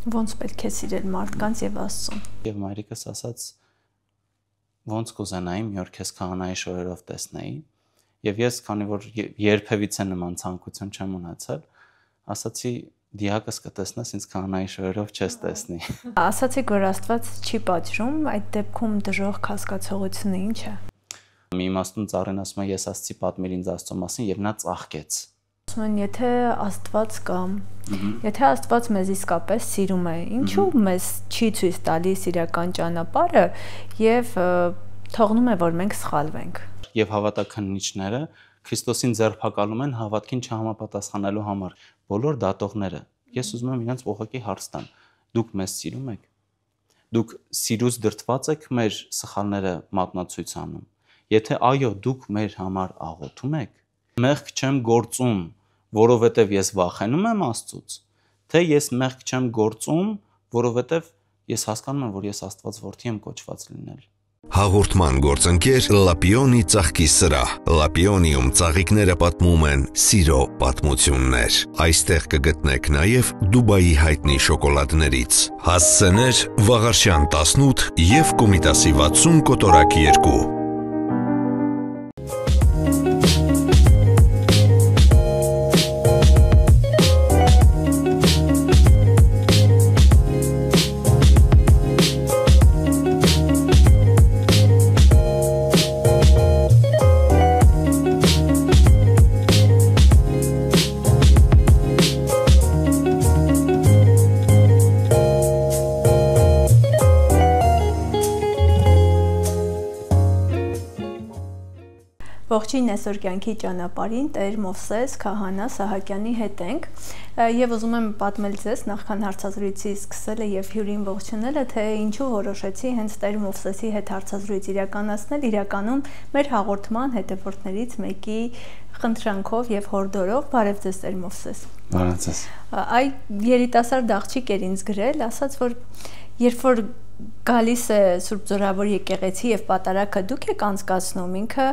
Ոնց պետք է սիրել մարդկանց եւ Աստծուն։ Եվ մայրիկս ասաց, ոնց կուզենայի մի օր քեզ քահանայի շորերով տեսնեի, եւ ես քանի որ երբևիցե նման ցանկություն չեմ ունեցել, ասացի դիակս կտեսնես, ինձ քահանայի շորերով չես տեսնի։ Ասացիք, որ Աստված չի պատժում, այդ դեպքում դժոխք հասկացողությունը ինչ է։ Մի իմաստուն ծառին ասում է, ես Աստծի պատմիր ինձ Աստծո մասին, եւ նա ծաղկեց։ Ասում են, եթե Աստված կա, եթե Աստված մեզ իսկապես սիրում է, ինչու մեզ չի ցույց տալիս իրական ճանապարհը եւ թողնում է, որ մենք սխալվենք։ Եվ հավատաքննիչները Քրիստոսին ձերբակալում են հավատքին չհամապատասխանելու համար։ Բոլոր դատողները, ես ուզում եմ իրենց ուղղակի հարց տան. դուք մեզ սիրում եք։ Դուք սիրուց դրդված եք մեր սխալները մատնացույց անում։ Եթե այո, դուք մեր համար աղոթում եք, մեղք չեմ գործում, որովհետև ես վախենում եմ Աստծուց, թե ես մեղք չեմ գործում, որովհետև ես հասկանում եմ, որ ես Աստված որդի եմ կոչված լինել։ Հաղորդման գործընկեր Լապիոնի ծաղկի սրահ։ Լապիոնիում ծաղիկները պատմում են սիրո պատմություններ։ Այստեղ կգտնեք նաև Դուբայի հայտնի շոկոլադներից։ Հասցեներ Վաղարշյան 18 և Կոմիտասի 60 կոտորակ 2։ Ողջույն այսօր կյանքի ճանապարհին Տեր Մովսես Քահանա Սահակյանի հետ ենք եւ ուզում եմ պատմել ձեզ նախքան հարցազրույցի սկսելը եւ հյուրին ողջունելը, թե ինչու որոշեցի հենց Տեր Մովսեսի հետ հարցազրույց իրականացնել, իրականում մեր հաղորդման հետևորդներից մեկի խնդրանքով եւ հորդորով։ Բարև ձեզ Տեր Մովսես։ Բարև ձեզ։ Այ երիտասարդ աղջիկ էր ինձ գրել, ասաց, որ երբ որ գալիս է Սուրբ Ձորավոր եկեղեցի եւ պատարագը դուք եք անցկացնում, ինքը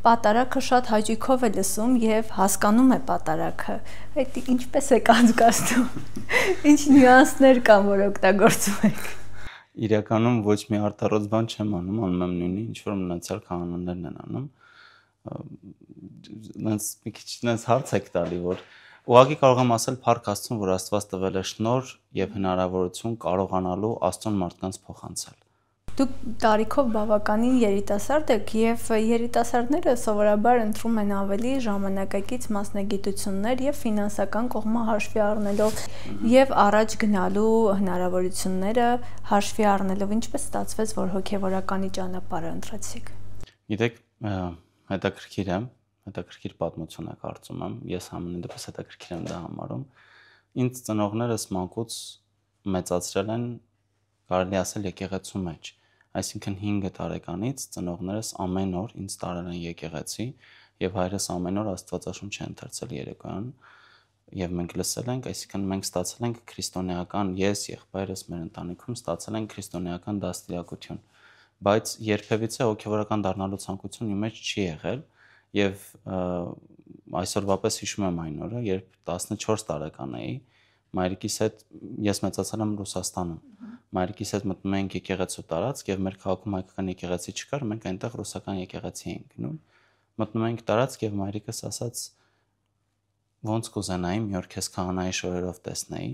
պատարագը շատ հաճույքով է լսում եւ հասկանում է պատարագը։ Այդ ինչպես եք անցկացնում։ Ինչ նյուանսներ կան, որ օգտագործում եք։ Իրականում ոչ մի արտառոց բան չեմ անում, անում եմ նույնի, ինչ որ մնացյալ քահանաներն են անում։ Նրանց մի քիչ նրանց հարց եք տալի, որ ուղղակի կարող եմ ասել փառք Աստծուն, որ Աստված տվել է շնորհ եւ հնարավորություն կարողանալու Աստծուն մարդկանց փոխանցել։ Դուք տարիքով բավականին երիտասարդ եք եւ երիտասարդները սովորաբար ընտրում են ավելի ժամանակակից մասնագիտություններ եւ ֆինանսական կողմը հաշվի առնելով եւ առաջ գնալու հնարավորությունները հաշվի առնելով ինչպես ստացվեց, որ հոգեվորականի ճանապարհը ընտրեցիք։ Գիտեք, հետաքրքիր է, հետաքրքիր պատմություն է կարծում եմ, ես համենայնդեպս հետաքրքիր եմ դա համարում։ Ինձ ծնողներս մանկուց մեծացրել են, կարելի ասել եկեղեցու մեջ, այսինքն 5 տարեկանից ծնողներս ամեն օր ինձ տարել են եկեղեցի եւ հայրս ամեն օր Աստվածաշունչ է ընթերցել երեկոյան եւ մենք լսել ենք, այսինքն մենք ստացել ենք քրիստոնեական, ես, եղբայրս մեր ընտանիքում ստացել ենք քրիստոնեական դաստիարակություն, բայց երբևիցե հոգեվորական դառնալու ցանկություն իմ մեջ չի եղել։ Եվ այսօրվա պես հիշում եմ այն օրը, երբ 14 տարեկան էի, մայրիկիս հետ ես մեծացել եմ Ռուսաստանում։ Մայրիկիս հետ մտնում էինք եկեղեցու տարածք եւ մեր քաղաքում հայկական եկեղեցի չկար, մենք այնտեղ ռուսական եկեղեցի էինք գնում։ Մտնում էինք տարածք եւ մայրիկս ասաց. ոնց կուզենայի մի օր քեզ քահանայի շորերով տեսնեի։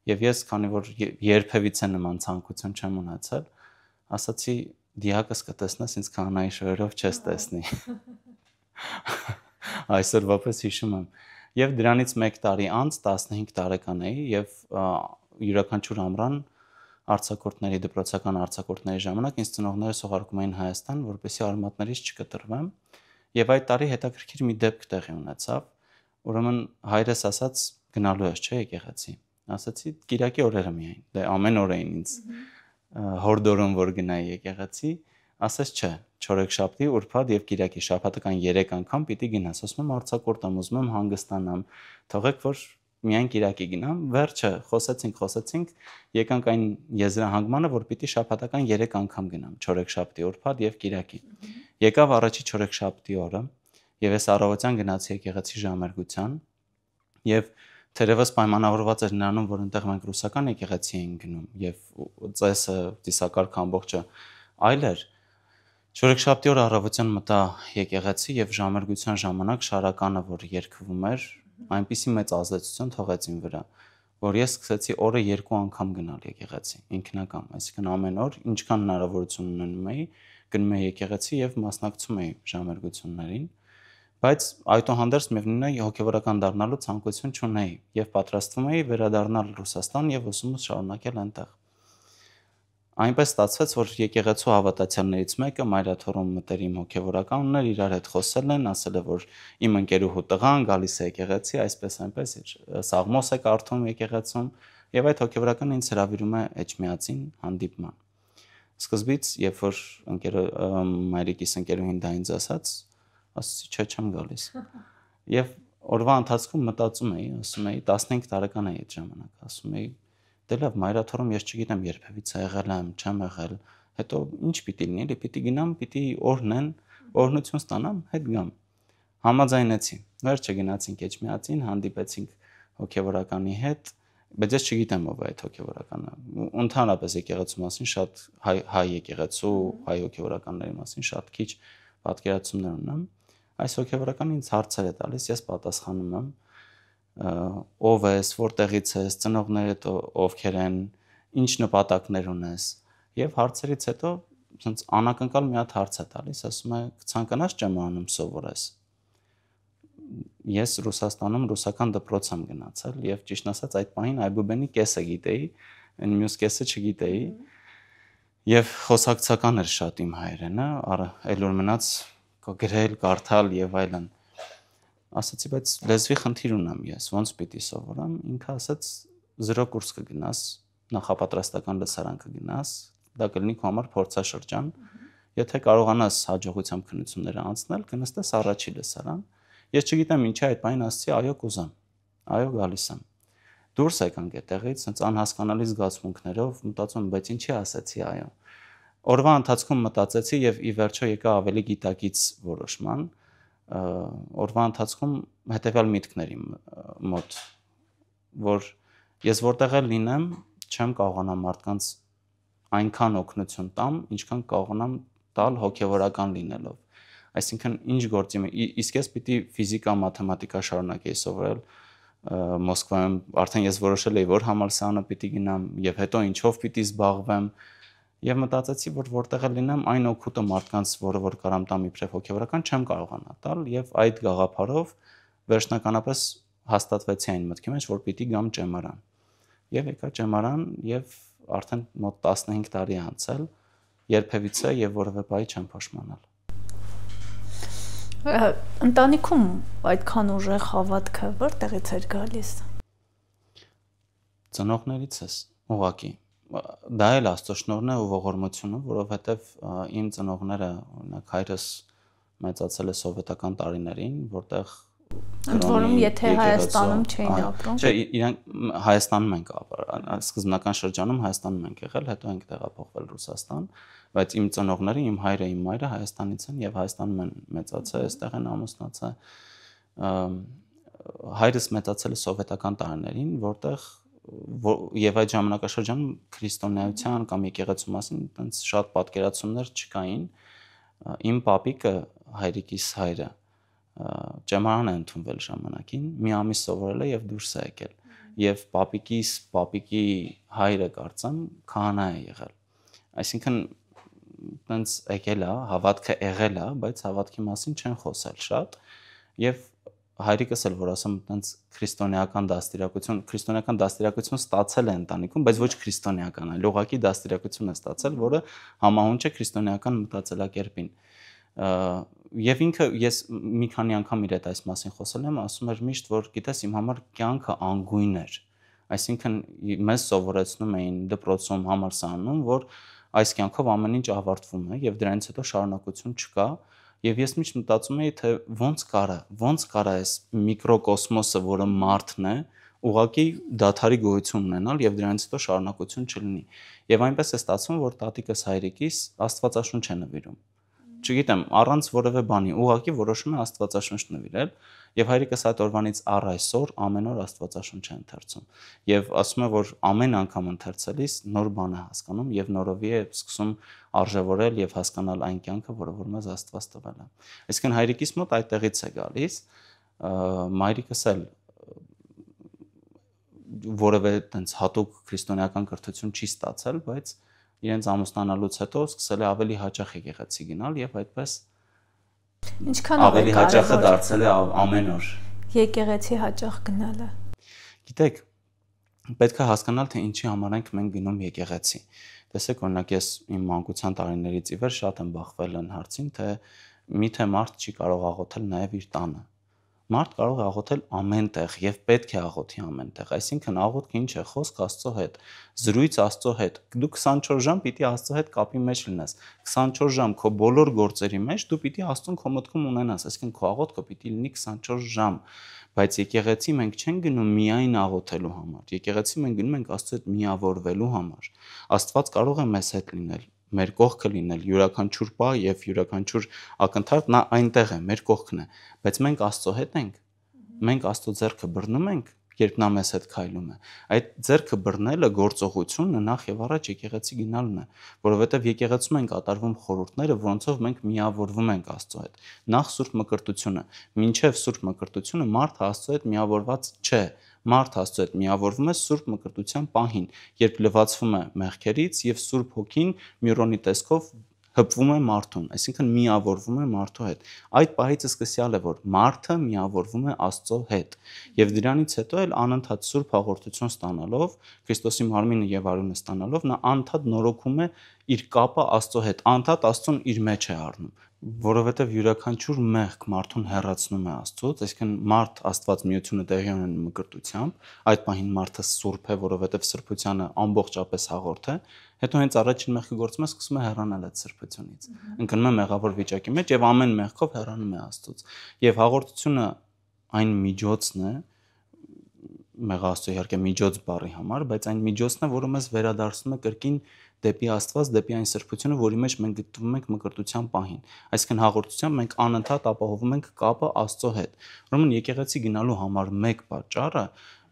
Եվ ես քանի որ երբևիցե նման ցանկություն չեմ ունեցել, ասացի դիակս կտեսնես, ինձ քահանայի շորերով չես տեսնի։ Այսօրվա պես հիշում եմ։ Եվ դրանից 1 տարի անց 15 տարեկան էի եւ յուրաքանչյուր ամռան արձակուրդների դպրոցական արձակուրդների ժամանակ ինձ ծնողներս ուղարկում էին Հայաստան, որպեսզի արմատներից չկտրվեմ, եւ այդ տարի հետաքրքիր մի դեպք տեղի ունեցավ, ուրեմն հայրս ասաց գնալու ես, չէ, եկեղեցի։ Ասացի Կիրակի օրերը միայն, դե ամեն օր էին ինձ հորդորում, որ գնայի եկեղեցի, ասաց չէ, չորեքշաբթի, ուրբաթ եւ Կիրակի շաբաթական 3 անգամ պիտի գնաս, ասում եմ արձակուրդ եմ, ուզում եմ հանգստանամ, թողեք որ միայն Կիրակի գնամ, վերջը խոսեցինք, եկանք այն եզրահանգմանը, որ պիտի շաբաթական 3 անգամ գնամ, չորեքշաբթի, ուրբաթ եւ Կիրակի։ Եկավ առաջի չորեքշաբթի օրը, եւ ես առավոտյան գնացի եկեղեցի ժամերգության, եւ թերևս պայմանավորված էր նրանում, որ այնտեղ մենք ռուսական եկեղեցի էինք գնում եւ ծեսը, դիսակարգը ամբողջը այլ էր։ Չորեքշաբթի օրը առավոտյան մտա եկեղեցի եւ ժամերգության ժամանակ շարականը, որ երգվում էր, այնպիսի մեծ ազդեցություն թողեց իմ վրա, որ ես սկսեցի օրը 2 անգամ գնալ եկեղեցի, ինքնական, այսինքն ամեն օր ինչքան հնարավորություն ունենում էի, գնում էի եկեղեցի եւ մասնակցում էի ժամերգություններին, բայց այդուհանդերձ միևնույն է հոգեվորական դառնալու ցանկություն չունեի եւ պատրաստվում էի վերադառնալ Ռուսաստան եւ ուսումս շարունակել այնտեղ։ Այնպես ստացվեց, որ եկեղեցու հավատացյալներից մեկը Մայրաթորում մտերիմ հոգեվորականներ իրար հետ խոսել են, ասել է, որ իմ ընկերուհու տղան գալիս է եկեղեցի, այսպես սաղմոս է կարդում եկեղեցում, եւ այդ հոգեվորականը ինձ հրավիրում է Էջմիածին հանդիպման։ Սկզբից, երբ որ մայրիկիս ընկերուհին դա ինձ ասացի, չէ, չեմ գալիս։ Եվ օրվա ընթացքում մտածում էի, ասում էի, 15 տարեկան էի այդ ժամանակ, ասում էի, դե լավ, Մայրաթորում ես չգիտեմ երբևիցե եղել եմ, չեմ եղել, հետո ինչ պիտի լինի, էլի պիտի գնամ, պիտի օրհնեն, օրհնություն ստանամ, հետ գամ։ Համաձայնեցի։ Վերջը գնացինք Էջմիածին, հանդիպեցինք հոգեվորականի հետ, բայց ես չգիտեմ ով է այդ հոգեվորականը։ Ընդհանրապես եկեղեցու մասին շատ հայ եկեղեցու, հայ հոգեվորականների մասին շատ քիչ պատկերացումներ ունեմ։ Այս հոգեվորականը ինձ հարցեր է տալիս, ես պատասխանում եմ, ով ես, որտեղից ես, ծնողներդ ովքեր են, ինչ նպատակներ ունես, եւ հարցերից հետո ցենց անակնկալ մի հատ հարց է տալիս, ասում է, կցանկանաս ճեմարանում սովորես։ Ես Ռուսաստանում ռուսական դպրոց եմ գնացել եւ ճիշտ ասած այդ պահին այբուբենի կեսը գիտեի, այն մյուս կեսը չգիտեի եւ խոսակցական էր շատ իմ հայերենը, այլ որ մնաց գրել, կարդալ եւ այլն։ Ասացի, բայց լեզվի խնդիր ունեմ ես, ոնց պիտի սովորեմ, ինքը ասաց 0 կուրս կգնաս, նախապատրաստական լսարան կգնաս, դա կլինի քո համար փորձաշրջան, եթե կարողանաս հաջողությամբ քննությունները անցնել, կնստես առաջի լսարան։ Ես չգիտեմ ինչի այդ բանին ասացի, այո կուզեմ, այո գալիս եմ։ Դուրս եկանք այդտեղից, հենց անհասկանալի զգացմունքներով, մտածում եմ, բայց ինչի ասացի այո։ Օրվա ընթացքում մտածեցի եւ ի վերջո եկա ավելի գիտակից որոշման։ Օրվա ընթացքում հետեւյալ միտքներ իմ մոտ, որ ես որտեղ էլ լինեմ, չեմ կարողանա մարդկանց այնքան օգնություն տամ, ինչքան կարողանամ տալ հոգեվորական լինելով։ Այսինքն ինչ գործի իսկ ես պիտի ֆիզիկա, մաթեմատիկա շարունակեի սովորել Մոսկվայում, արդեն ես որոշել էի, որ համալսարանը պիտի գնամ եւ հետո ինչով պիտի զբաղվեմ եւ մտածեցի, որ որտեղ էլ լինեմ, այն օգուտը մարդկանց, որ կարամ տամ իբրև հոգեվորական, չեմ կարողանա տալ եւ այդ գաղափարով վերջնականապես հաստատվեցի այն մտքի մեջ, որ պիտի գամ ճեմարան։ Եվ եկա ճեմարան եւ արդեն մոտ 15 տարի անցել, երբևիցե եւ որևէ բայի չեմ փոշմանալ։ Ընտանիքում այդքան ուժեղ հավատքը որտեղից էր գալիս։ Ծնողներից ես, ուղղակի։ Դա էլ Աստծո շնորհն է ու ողորմությունը, որովհետև իմ ծնողները, օրինակ հայրս մեծացել է սովետական տարիներին, որտեղ ընդ որում եթե Հայաստանում չէին ապրում։ Չէ, իրանք Հայաստանում ենք ապրել, սկզբնական շրջանում Հայաստանում ենք եղել, հետո ենք տեղափոխվել Ռուսաստան, բայց իմ ծնողները, իմ հայրը, իմ մայրը Հայաստանից են եւ Հայաստանում են մեծացել, այստեղ են ամուսնացել։ Հայրս մեծացել է սովետական տարիներին, որտեղ եւ այդ ժամանակաշրջանում քրիստոնեության կամ եկեղեցու մասին այնց շատ պատկերացումներ չկային։ Իմ պապիկը, հայրիկիս հայրը, ճեմարան է ընդունվել ժամանակին, մի ամիս սովորել է եւ դուրս է եկել։ Եվ պապիկի հայրը կարծեմ քահանա է եղել։ Այսինքն տենց եկել է, հավատքը եղել է, բայց հավատքի մասին չեն խոսել շատ։ Եվ հայրիկս էլ որ ասեմ տենց քրիստոնեական դաստիարակություն ստացել է ընտանիքում, բայց ոչ քրիստոնեական, այլ ուղղակի դաստիարակություն է ստացել, որը համահունչ է քրիստոնեական մտածելակերպին։ Եվ ինքը ես մի քանի անգամ իր հետ այս մասին խոսել եմ, ասում էր միշտ, որ գիտես իմ համար կյանքը անգույն էր։ Այսինքն մեզ սովորեցնում էին դպրոցում, համալսարանում, որ այս կյանքով ամեն ինչ ավարտվում է եւ դրանից հետո շարունակություն չկա, եւ ես միշտ մտածում էի, թե ոնց կարա այս միկրոկոսմոսը, որը մարդն է, ուղղակի դադարի գոյություն ունենալ եւ դրանից հետո շարունակություն չլինի։ Եվ այնպես է ստացվում, որ տատիկս հայրիկիս Աստվածաշունչ է նվիրում։ Չգիտեմ, առանց որևէ բանի, ուղղակի որոշում է Աստվածաշունչ նվիրել Եվ հայրիկս այդ օրվանից առ այսօր ամեն օր Աստվածաշունչ է ընթերցում։ Եվ ասում է, որ ամեն անգամ ընթերցելիս նոր բան է հասկանում եւ նորովի է սկսում արժևորել եւ հասկանալ այն կյանքը, որը որ մեզ Աստված տվել է։ Այսինքն հայրիկիս մոտ այդտեղից է գալիս, մայրիկս էլ որևէ տենց հատուկ քրիստոնեական կրթություն չի ստացել, բայց իրենց ամուսնանալուց հետո սկսել է ավելի հաճախ եկեղեցի գնալ եւ այդպես ավելի հաճախը դարձել է ամեն օր եկեղեցի հաճախ գնալը։ Գիտեք, պետք է հասկանալ, թե ինչի համար ենք մենք գնում եկեղեցի։ Տեսեք, օրինակ ես իմ մանկության տարիներից ի վեր շատ եմ բախվել այն հարցին, թե միթե մարդ չի կարող աղոթել նաեւ իր տանը։ Մարդ կարող է աղոթել ամեն տեղ եւ պետք է աղոթի ամեն տեղ։ Այսինքն աղոթքը ինչ է, խոսք Աստծո հետ, զրույց Աստծո հետ։ Դու 24 ժամ պիտի Աստծո հետ կապի մեջ լինես։ 24 ժամ քո բոլոր գործերի մեջ դու պիտի Աստծուն քո մտքում ունենաս, այսինքն քո աղոթքը պիտի լինի 24 ժամ։ Բայց եկեղեցի մենք չենք գնում միայն աղոթելու համար։ Եկեղեցի մենք գնում ենք Աստծո հետ միավորվելու համար։ Աստված կարող է մեզ հետ լինել, մեր կողքը լինել, յուրաքանչյուր պահ եւ յուրաքանչյուր ակնթարթ նա այնտեղ է, մեր կողքն է, բայց մենք Աստծո հետ ենք։ Մենք Աստծո ձեռքը բռնում ենք, երբ նա մեզ հետ քայլում է։ Այդ ձեռքը բռնելը գործողությունը նախ եւ առաջ եկեղեցի գնալն է, որովհետեւ եկեղեցում են կատարվում խորհուրդները, որոնցով մենք միավորվում ենք Աստծո հետ։ Նախ Սուրբ Մկրտությունը, մինչեւ Սուրբ Մկրտությունը մարդը Աստծո հետ միավորված չէ։ Մարդը Աստծո հետ միավորվում է Սուրբ Մկրտության պահին, երբ լվացվում է մեղքերից եւ Սուրբ Հոգին Միրոնի տեսքով հպվում է մարդուն, այսինքն միավորվում է մարդու հետ։ Այդ պահից սկսյալ է, որ մարդը միավորվում է Աստծո հետ։ Եվ դրանից հետո էլ անընդհատ Սուրբ հաղորդություն ստանալով, Քրիստոսի մարմինը եւ արյունը ստանալով, նա անընդհատ նորոգում է իր կապը Աստծո հետ, անընդհատ Աստծուն իր մեջ է առնում, որովհետեւ յուրաքանչյուր մեղք մարդուն հեռացնում է Աստծոց, այսինքն մարդ Աստված միությունը տեղի ունեն մկրտությամբ, այդ պահին մարդը սուրբ է, որովհետեւ սրբությանը ամբողջապես հաղորդ է, հետո հենց առաջին մեղքը գործում է, սկսում է հեռանալ այդ սրբությունից, ընկնում է մեղավոր վիճակի մեջ եւ ամեն մեղքով հեռանում է Աստծոց։ Եվ հաղորդությունը այն միջոցն է, մեղաստու իհարկե միջոց բառի համար, բայց այն միջոցն է, որը մեզ վերադարձնում է կրկին դեպի Աստված, դեպի այն սրբությունը, որի մեջ մենք գտնվում ենք մկրտության պահին։ Այսինքն հաղորդությամբ մենք անընդհատ ապահովում ենք կապը Աստծո հետ։ Ուրեմն եկեղեցի գնալու համար մեկ պատճառը,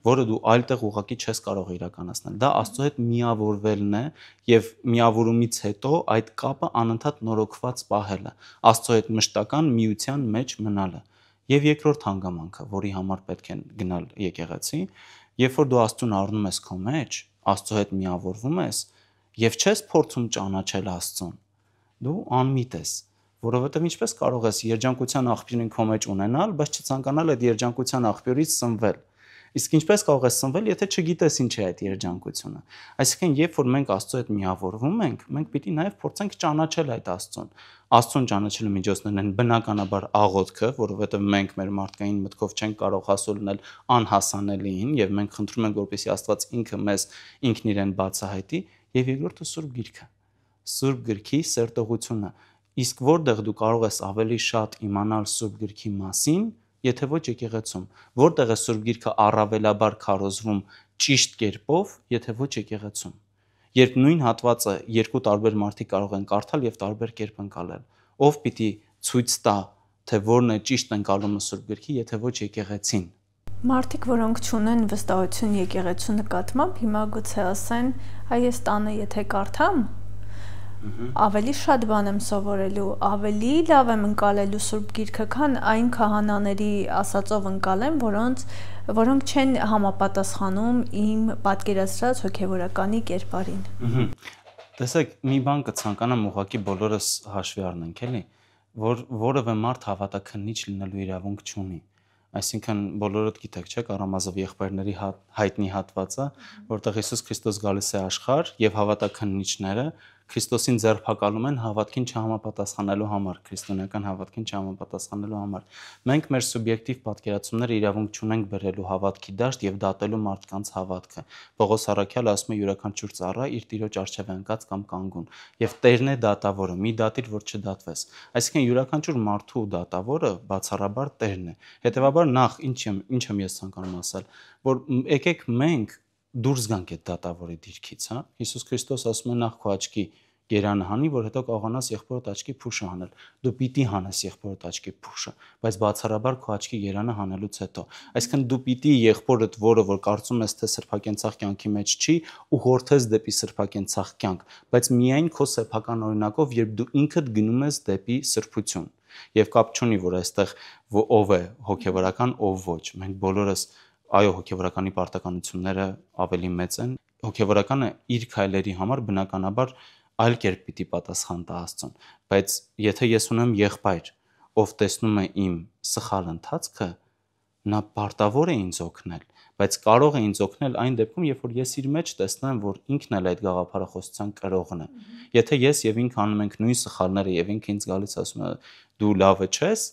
որը դու այլտեղ ուղղակի չես կարող իրականացնել, դա Աստծո հետ միավորվելն է եւ միավորումից հետո այդ կապը անընդհատ նորոգված պահելը, Աստծո հետ մշտական միության մեջ մնալը։ Եվ երկրորդ հանգամանքը, որի համար պետք է գնալ եկեղեցի, երբ որ դու Աստծուն առնում ես քո մեջ, Աստծո հետ միավորվում ես եւ չես փորձում ճանաչել Աստծուն, դու անմիտ ես, որովհետեւ ինչպես կարող ես երջանկության աղբյուրին քո մեջ ունենալ, բայց չցանկանալ այդ երջանկության աղբյուրից սնվել։ Իսկ ինչպես կարող ես սնվել, եթե չգիտես ինչ է այդ երջանկությունը։ Այսինքն, երբ որ մենք Աստծո հետ միավորվում ենք, մենք պիտի նաև փորձենք ճանաչել այդ Աստծուն։ Աստծուն ճանաչելու միջոցներն են բնականաբար աղոթքը, որովհետև մենք մեր մարդկային մտքով չենք կարող հասու լինել անհասանելիին, եւ մենք խնդրում ենք, որպեսզի Աստված ինքը մեզ ինքն իրեն բացահայտի, եւ երկրորդը Սուրբ Գիրքը։ Սուրբ Գրքի սերտողությունը։ Իսկ որտեղ դու կարող ես ավելի շատ իմանալ Սուրբ Գրքի մասին, եթե ոչ եկեղեցում, որտեղ է Սուրբ Գիրքը առավելաբար քարոզվում ճիշտ կերպով, եթե ոչ եկեղեցում։ Երբ նույն հատվածը երկու տարբեր մարդիկ կարող են կարդալ եւ տարբեր կերպ ընկալել, ով պիտի ցույց տա, թե որն է ճիշտ ընկալումը Սուրբ Գրքի, եթե ոչ եկեղեցին։ Մարդիկ, որոնք չունեն վստահություն եկեղեցու նկատմամբ, հիմա գուցե ասեն, այ ես տանը եթե կարդամ, ավելի շատ բան եմ սովորելու, ավելի լավ եմ ընկալելու Սուրբ Գիրքը, քան այն քահանաների ասածով ընկալեմ, որոնք չեն համապատասխանում իմ պատկերացրած հոգևորականի կերպարին։ Տեսեք, մի բան կցանկանամ ուղղակի բոլորս հաշվի առնենք, էլի, որ որևէ մարդ հավատաքննիչ լինելու իրավունք չունի։ Այսինքն բոլորդ գիտեք, չէ՞, Կարամազով եղբայրների հայտնի հատվածը, որտեղ Հիսուս Քրիստոս գալիս է աշխարհ եւ հավատաքննիչները Քրիստոսին ձերբակալում են հավատքին չհամապատասխանելու համար, քրիստոնեական հավատքին չհամապատասխանելու համար։ Մենք մեր սուբյեկտիվ պատկերացումները իրավունք չունենք բերելու հավատքի դաշտ եւ դատելու մարդկանց հավատքը։ Պողոս առաքյալը ասում է յուրաքանչյուր ծառա իր տիրոջ առջև ընկած կամ կանգուն, եւ Տերն է դատավորը, մի դատիր, որ չդատվես։ Այսինքն յուրաքանչյուր մարդու դատավորը բացառաբար Տերն է։ Հետևաբար նախ ինչ եմ ես ցանկանում ասել, որ եկեք մենք դուրս գանք այդ դատավորի դիրքից, հա։ Հիսուս Քրիստոս ասում է նախ քո աչքի գերանը հանի, որ հետո կարողանաս եղբորդ աչքի փուշը հանել։ Դու պիտի հանես եղբորդ աչքի փուշը, բայց բացառաբար քո աչքի գերանը հանելուց հետո։ Այսինքն դու պիտի եղբորդ, որ կարծում ես թե սրբակենցաղ կյանքի մեջ չի, ուղղորդես դեպի սրբակենցաղ կյանք, բայց միայն քո սեփական օրինակով, երբ դու ինքդ գնում ես դեպի սրբություն։ Եվ կապ չունի, որ այստեղ ով է հոգևորական, ով ոչ։ Մենք բոլորս, այո, հոգևորականի պարտականությունները ավելի մեծ են։ Հոգևորականը իր քայլերի համար բնականաբար այլ կերպ պիտի պատասխան տա Աստծուն, բայց եթե ես ունեմ եղբայր, ով տեսնում է իմ սխալ ընթացքը, նա պարտավոր է ինձ օգնել, բայց կարող է ինձ օգնել այն դեպքում, երբ որ ես իր մեջ տեսնեմ, որ ինքն էլ այդ գաղափարախոսության կրողն է։ Եթե ես եւ ինքը անում ենք նույն սխալները եւ ինքը ինձ գալիս ասում է դու լավը չես,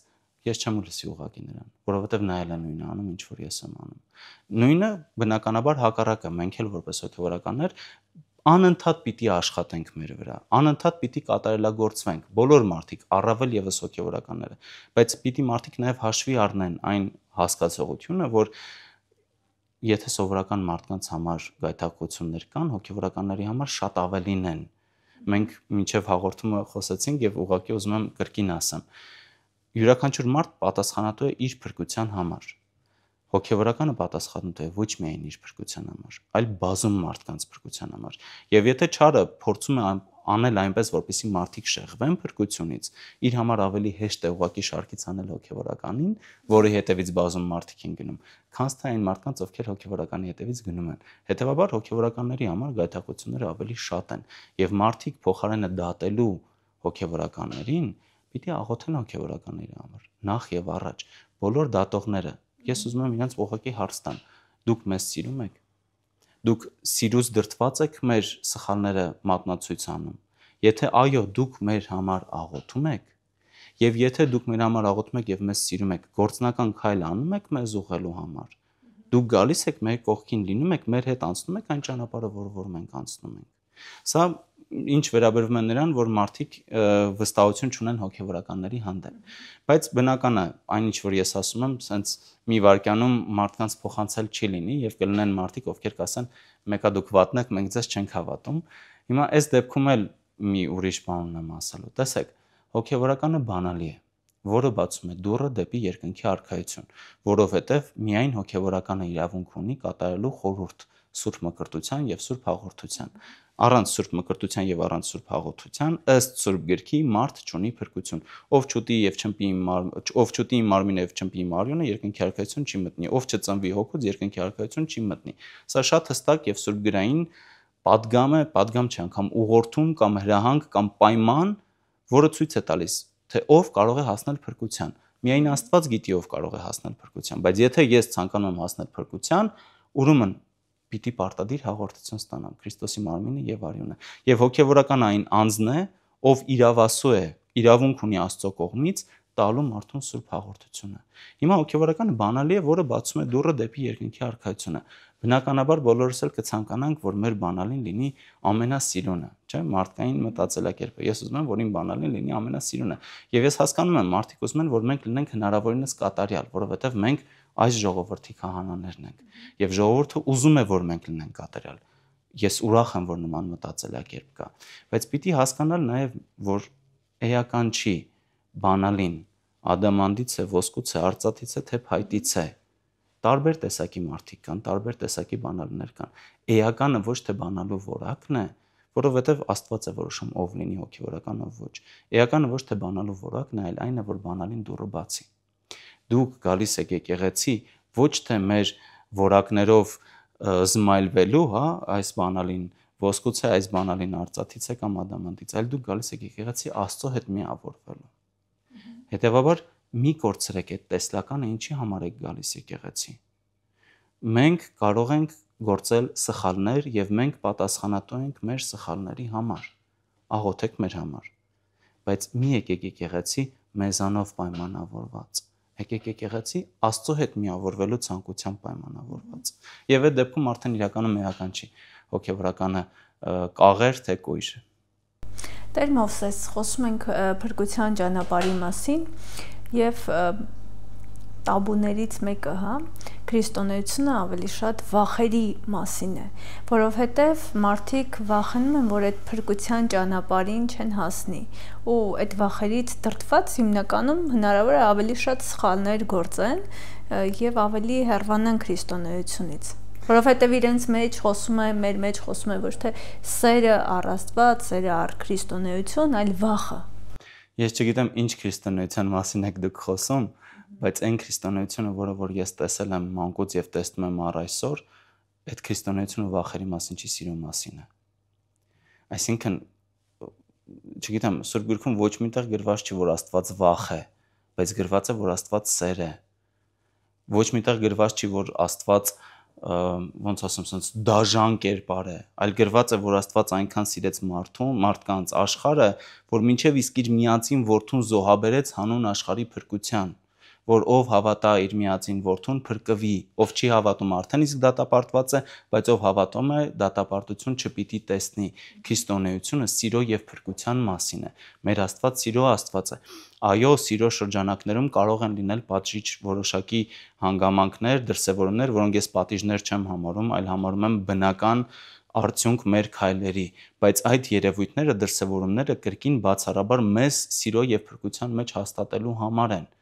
ես չեմ լսի ուղղակի նրան, որովհետեւ նա էլ է նույնը անում, ինչ որ ես եմ անում։ Նույնը բնականաբար հակառակը, մենք էլ որպես հոգևորականներ անընդհատ պիտի աշխատենք մեր վրա, անընդհատ պիտի կատարելագործվենք, բոլոր մարդիկ, առավել եւս հոգևորականները, բայց պիտի մարդիկ նաեւ հաշվի առնեն այն հասկացողությունը, որ եթե սովորական մարդկանց համար գայթակղություններ կան, հոգևորականների համար շատ ավելին են։ Մենք մինչև հաղորդումը խոսեցինք եւ ուղղակի ուզում եմ կրկին ասեմ, յուրաքանչյուր մարդ պատասխանատու է իր փրկության համար։ Հոգևորականը պատասխանատու է ոչ միայն իր փրկության համար, այլ բազում մարդկանց փրկության համար։ Եվ եթե չարը փորձում է անել այնպես, որպեսզի մարդիկ շեղվեն փրկությունից, իր համար ավելի հեշտ է ուղղակի շարքից անել հոգևորականին, որի հետևից բազում մարդիկ են գնում, քան թե այն մարդկանց, ովքեր հոգևորականի հետևից գնում են։ Հետևաբար հոգևորականների համար գայթակղությունները ավելի շատ են, եւ մարդիկ փոխարենը դատելու հոգևորականներին, պիտի աղոթեն հոգևորականների համար։ Նախ եւ առաջ բոլոր դատողները, ես ուզում եմ իրենց ուղղակի հարց տամ. դուք մեզ սիրում եք։ Դուք սիրուց դրդված եք մեր սխալները մատնացույց անում։ Եթե այո, դուք մեր համար աղոթում եք, եւ եթե դուք մեր համար աղոթում եք եւ մեզ սիրում եք, գործնական քայլ անում եք մեզ ուղղելու համար, դուք գալիս եք մեր կողքին, լինում եք մեր հետ, անցնում եք այն ճանապարհը, որ մենք անցնում ենք։ Սա ինչ վերաբերվում է նրան, որ մարդիկ վստահություն չունեն հոգևորականների հանդեպ։ Բայց բնական է, այն ինչ որ ես ասում եմ, սենց մի վարքյանում մարդկանց փոխանցել չի լինի եւ կլինեն մարդիկ, ովքեր կասեն, մեկա դուք վատն եք, մենք ձեզ չենք հավատում։ Հիմա այս դեպքում էլ մի ուրիշ բան ունեմ ասելու։ Տեսեք, հոգևորականը բանալի է, որը բացում է դուռը դեպի երկնքի արքայություն, որովհետեւ միայն հոգևորականը իրավունք ունի կատարելու խորհուրդ Սուրբ Մկրտության եւ Սուրբ Հաղորդության։ Առանց Սուրբ Մկրտության եւ առանց Սուրբ Հաղորդության ըստ Սուրբ Գրքի մարդ չունի փրկություն։ Ով չուտի եւ չմպի իմ մարմինը եւ չմպի իմ արյունը երկնքի արքայություն չի մտնի։ Ով չծնվի հոգուց երկնքի արքայություն չի մտնի։ Սա շատ հստակ եւ Սուրբ գրային պատգամ է, պատգամ չի անգամ ուղղորդում կամ հրահանգ կամ պայման, որը ցույց է տալիս, թե ով կարող է հասնել փրկության։ Միայն Աստված գիտի ով կարող է հասնել փրկության, բայց եթե ես ցանկանում եմ հասնել փրկության, ուրեմն պիտի պարտադիր հաղորդություն ստանամ Քրիստոսի մարմինը եւ արյունը։ Եվ հոգևորական այն անձն է, ով իրավասու է, իրավունք ունի Աստծո կողմից տալու մարդուն Սուրբ Հաղորդությունը։ Հիմա հոգևորականը բանալի է, որը բացում է դուռը դեպի երկնքի արքայությունը։ Բնականաբար բոլորս էլ կցանկանանք, որ մեր բանալին լինի ամենասիրունը, չէ՞, մարդկային մտածելակերպը։ Ես ուզում եմ, որ իմ բանալին լինի ամենասիրունը։ Եվ ես հասկանում եմ, մարդիկ ուզում են, որ մենք լինենք հնարավորինս կատարյալ, որովհետև մենք այս ժողովրդի քահանաներն ենք, եւ ժողովուրդը ուզում է, որ մենք լինենք կատարյալ։ Ես ուրախ եմ, որ նման մտածելակերպ կա, բայց պիտի հասկանալ նաեւ, որ էական չի բանալին ադամանդից է, ոսկուց է, արծաթից է, թե փայտից է։ Տարբեր տեսակի մարդիկ կան, տարբեր տեսակի բանալիներ կան։ Էականը ոչ թե բանալու որակն է, որովհետեւ Աստված է որոշում ով լինի հոգևորական, ով ոչ։ Էականը ոչ թե բանալու որակն է, այլ այն է, որ բանալին դուռը բացի։ Դուք գալիս եք եկեղեցի ոչ թե մեր որակներով զմայլվելու, հա, այս բանալին ոսկուց է, այս բանալին արծաթից է կամ ադամանդից, այլ դուք գալիս եք եկեղեցի Աստծո հետ միավորվելու։ Հետևաբար մի կորցրեք այդ տեսլականը, ինչի համար եք գալիս եկեղեցի։ Մենք կարող ենք գործել սխալներ եւ մենք պատասխանատու ենք մեր սխալների համար։ Աղոթեք մեր համար։ Բայց մի եկեք եկեղեցի մեզանով պայմանավորված։ Եկեք եկեղեցի Աստծո հետ միավորվելու ցանկությամբ պայմանավորված։ Եվ այդ դեպքում արդեն իրականում էական չի հոգևորականը կաղեր թե կույր։ Տեր Մովսես, խոսում ենք փրկության ճանապարհի մասին եւ տաբուներից մեկը, հա, քրիստոնեությունը ավելի շատ վախերի մասին է, որովհետև մարդիկ վախենում են, որ այդ փրկության ճանապարհին չեն հասնի, ու այդ վախերից դրդված հիմնականում հնարավոր է ավելի շատ սխալներ գործեն եւ ավելի հեռվանան քրիստոնեությունից, որովհետև իրենց մեջ խոսում է, մեր մեջ խոսում է ոչ թե սերը առ Աստված, սերը առ քրիստոնեություն, այլ վախը։ Ես չգիտեմ ինչ քրիստոնեության մասին եք դուք խոսում, բայց այն քրիստոնեությունը, որ ես տեսել եմ մանկուց եւ տեսնում եմ առ այսօր, այդ քրիստոնեությունը վախերի մասին չի, սիրո մասին է։ Այսինքն, չգիտեմ, Սուրբ Գրքում ոչ միտեղ գրված չի, որ Աստված վախ է, բայց գրված է, որ Աստված սեր է։ Ոչ միտեղ գրված չի, որ Աստված ոնց ասեմ, sense դաժան կերպար է, այլ գրված է, որ Աստված այնքան սիրեց մարդկանց աշխարհը, որ մինչև իսկ իր միածին որդուն զոհաբերեց հանուն աշխարհի փրկության, որ ով հավատա իր միածին որդուն փրկվի, ով չի հավատում արդեն իսկ դատապարտված է, բայց ով հավատում է դատապարտություն չպիտի տեսնի։ Քրիստոնեությունը սիրո եւ փրկության մասին է։ Մեր Աստված սիրո Աստված է։ Այո, սիրո շրջանակներում կարող են լինել պատժիչ որոշակի հանգամանքներ, դրսևորումներ, որոնք ես պատիժներ չեմ համարում, այլ համարում եմ բնական արդյունք մեր քայլերի, բայց այդ երևույթները, դրսևորումները կրկին բացառաբար մեզ սիրո եւ փրկության մեջ հաստատելու համար են։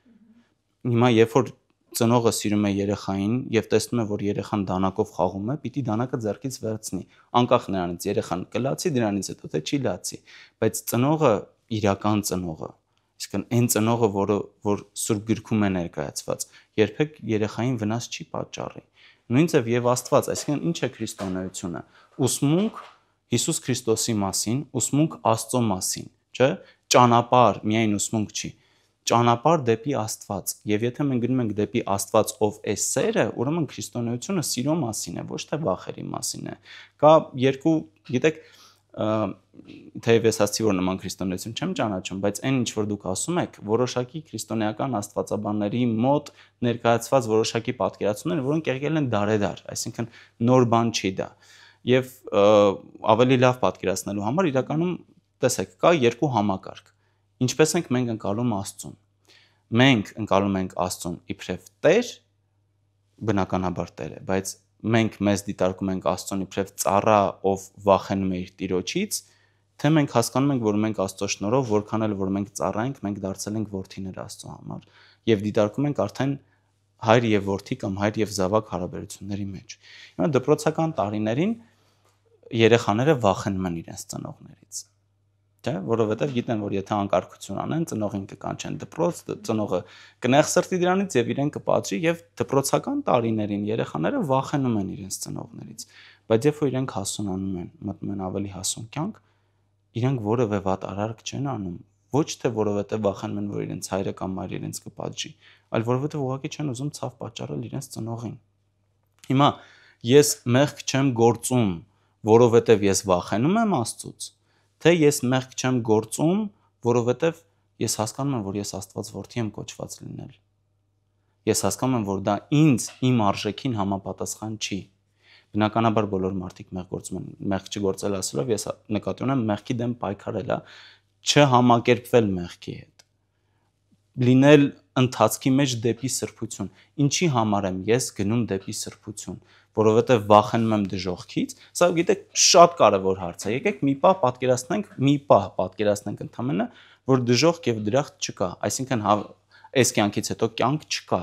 Հիմա երբ որ ծնողը սիրում է երեխային եւ տեսնում է, որ երեխան դանակով խաղում է, պիտի դանակը ձեռքից վերցնի, անկախ նրանից երեխան կլացի դրանից հետո թե չի լացի, բայց ծնողը իրական ծնողը, իսկն այն ծնողը, որ Սուրբ Գրքում է ներկայացված, երբեք երեխային վնաս չի պատճառի։ Նույնիսկ եւ Աստված, այսինքն ինչ է քրիստոնեությունը։ Ուսմունք Հիսուս Քրիստոսի մասին, ուսմունք Աստծո մասին, չէ՞։ Ճանապարհ միայն ուսմունք չի։ Ճանապարհ դեպի Աստված, եւ եթե մենք գնում ենք դեպի Աստված, ով է սերը, ուրեմն քրիստոնեությունը սիրո մասին է, ոչ թե վախերի մասին է։ Կա երկու, գիտեք, թեև ես ասացի, որ նման քրիստոնեություն չեմ ճանաչում, բայց այն ինչ որ դուք ասում եք, որոշակի քրիստոնեական աստվածաբանների մոտ ներկայացված որոշակի պատկերացումներ, որոնք եղել են դարեդար, այսինքն նոր բան չի դա։ Եվ ավելի լավ պատկերացնելու համար իրականում տեսեք, կա երկու համակարգ։ Ինչպես ենք մենք ընկալում Աստծուն։ Մենք ընկալում ենք Աստծուն իբրև Տեր, բնականաբար Տեր է, բայց մենք մեզ դիտարկում ենք Աստծուն իբրև ծառա, ով վախենում է իր տիրոջից, թե մենք հասկանում ենք, որ մենք Աստծո շնորհով, որքան էլ որ մենք ծառա ենք, մենք դարձել ենք որդիներ Աստծո համար եւ դիտարկում ենք արդեն հայր եւ որդի կամ հայր եւ զավակ հարաբերությունների մեջ։ Հիմա դպրոցական տարիներին երեխաները վախենում են իրենց ծնողներից։ Չէ, որովհետև գիտեն, որ եթե անկարգություն անեն, ծնողին կկանչեն դպրոց, ծնողը կնեղ սրտի դրանից եւ իրեն կպատժի եւ դպրոցական տարիներին երեխաները վախենում են իրենց ծնողներից, բայց երբ որ իրենք հասունանում են, մտնում են ավելի հասուն կյանք, իրենք որևէ վատ արարք չեն անում, ոչ թե որովհետև վախենում են, որ իրենց հայրը կամ մայրը իրենց կպատժի, այլ որովհետև ուղղակի չեն ուզում ցավ պատճառել իրենց ծնողին։ Հիմա ես մեղք չեմ գործում, որովհետև ես վախենում եմ Աստծուց, թե ես մեղք չեմ գործում, որովհետև ես հասկանում եմ, որ ես Աստված որդի եմ կոչված լինել։ Ես հասկանում եմ, որ դա ինձ իմ արժեքին համապատասխան չի։ Բնականաբար բոլոր մարդիկ մեղք գործում են, մեղք չգործել ասելով ես նկատի ունեմ մեղքի դեմ պայքարելա, չհամակերպվել մեղքի հետ։ Լինել ընթացքի մեջ դեպի սրբություն։ Ինչի համար եմ ես գնում դեպի սրբություն, որովհետև վախենում եմ դժոխքից։ Սա գիտեք շատ կարևոր հարց է։ Եկեք մի պահ պատկերացնենք ընդհանրապես, որ դժոխք եւ դրախտ չկա, այսինքն այս կյանքից հետո կյանք չկա։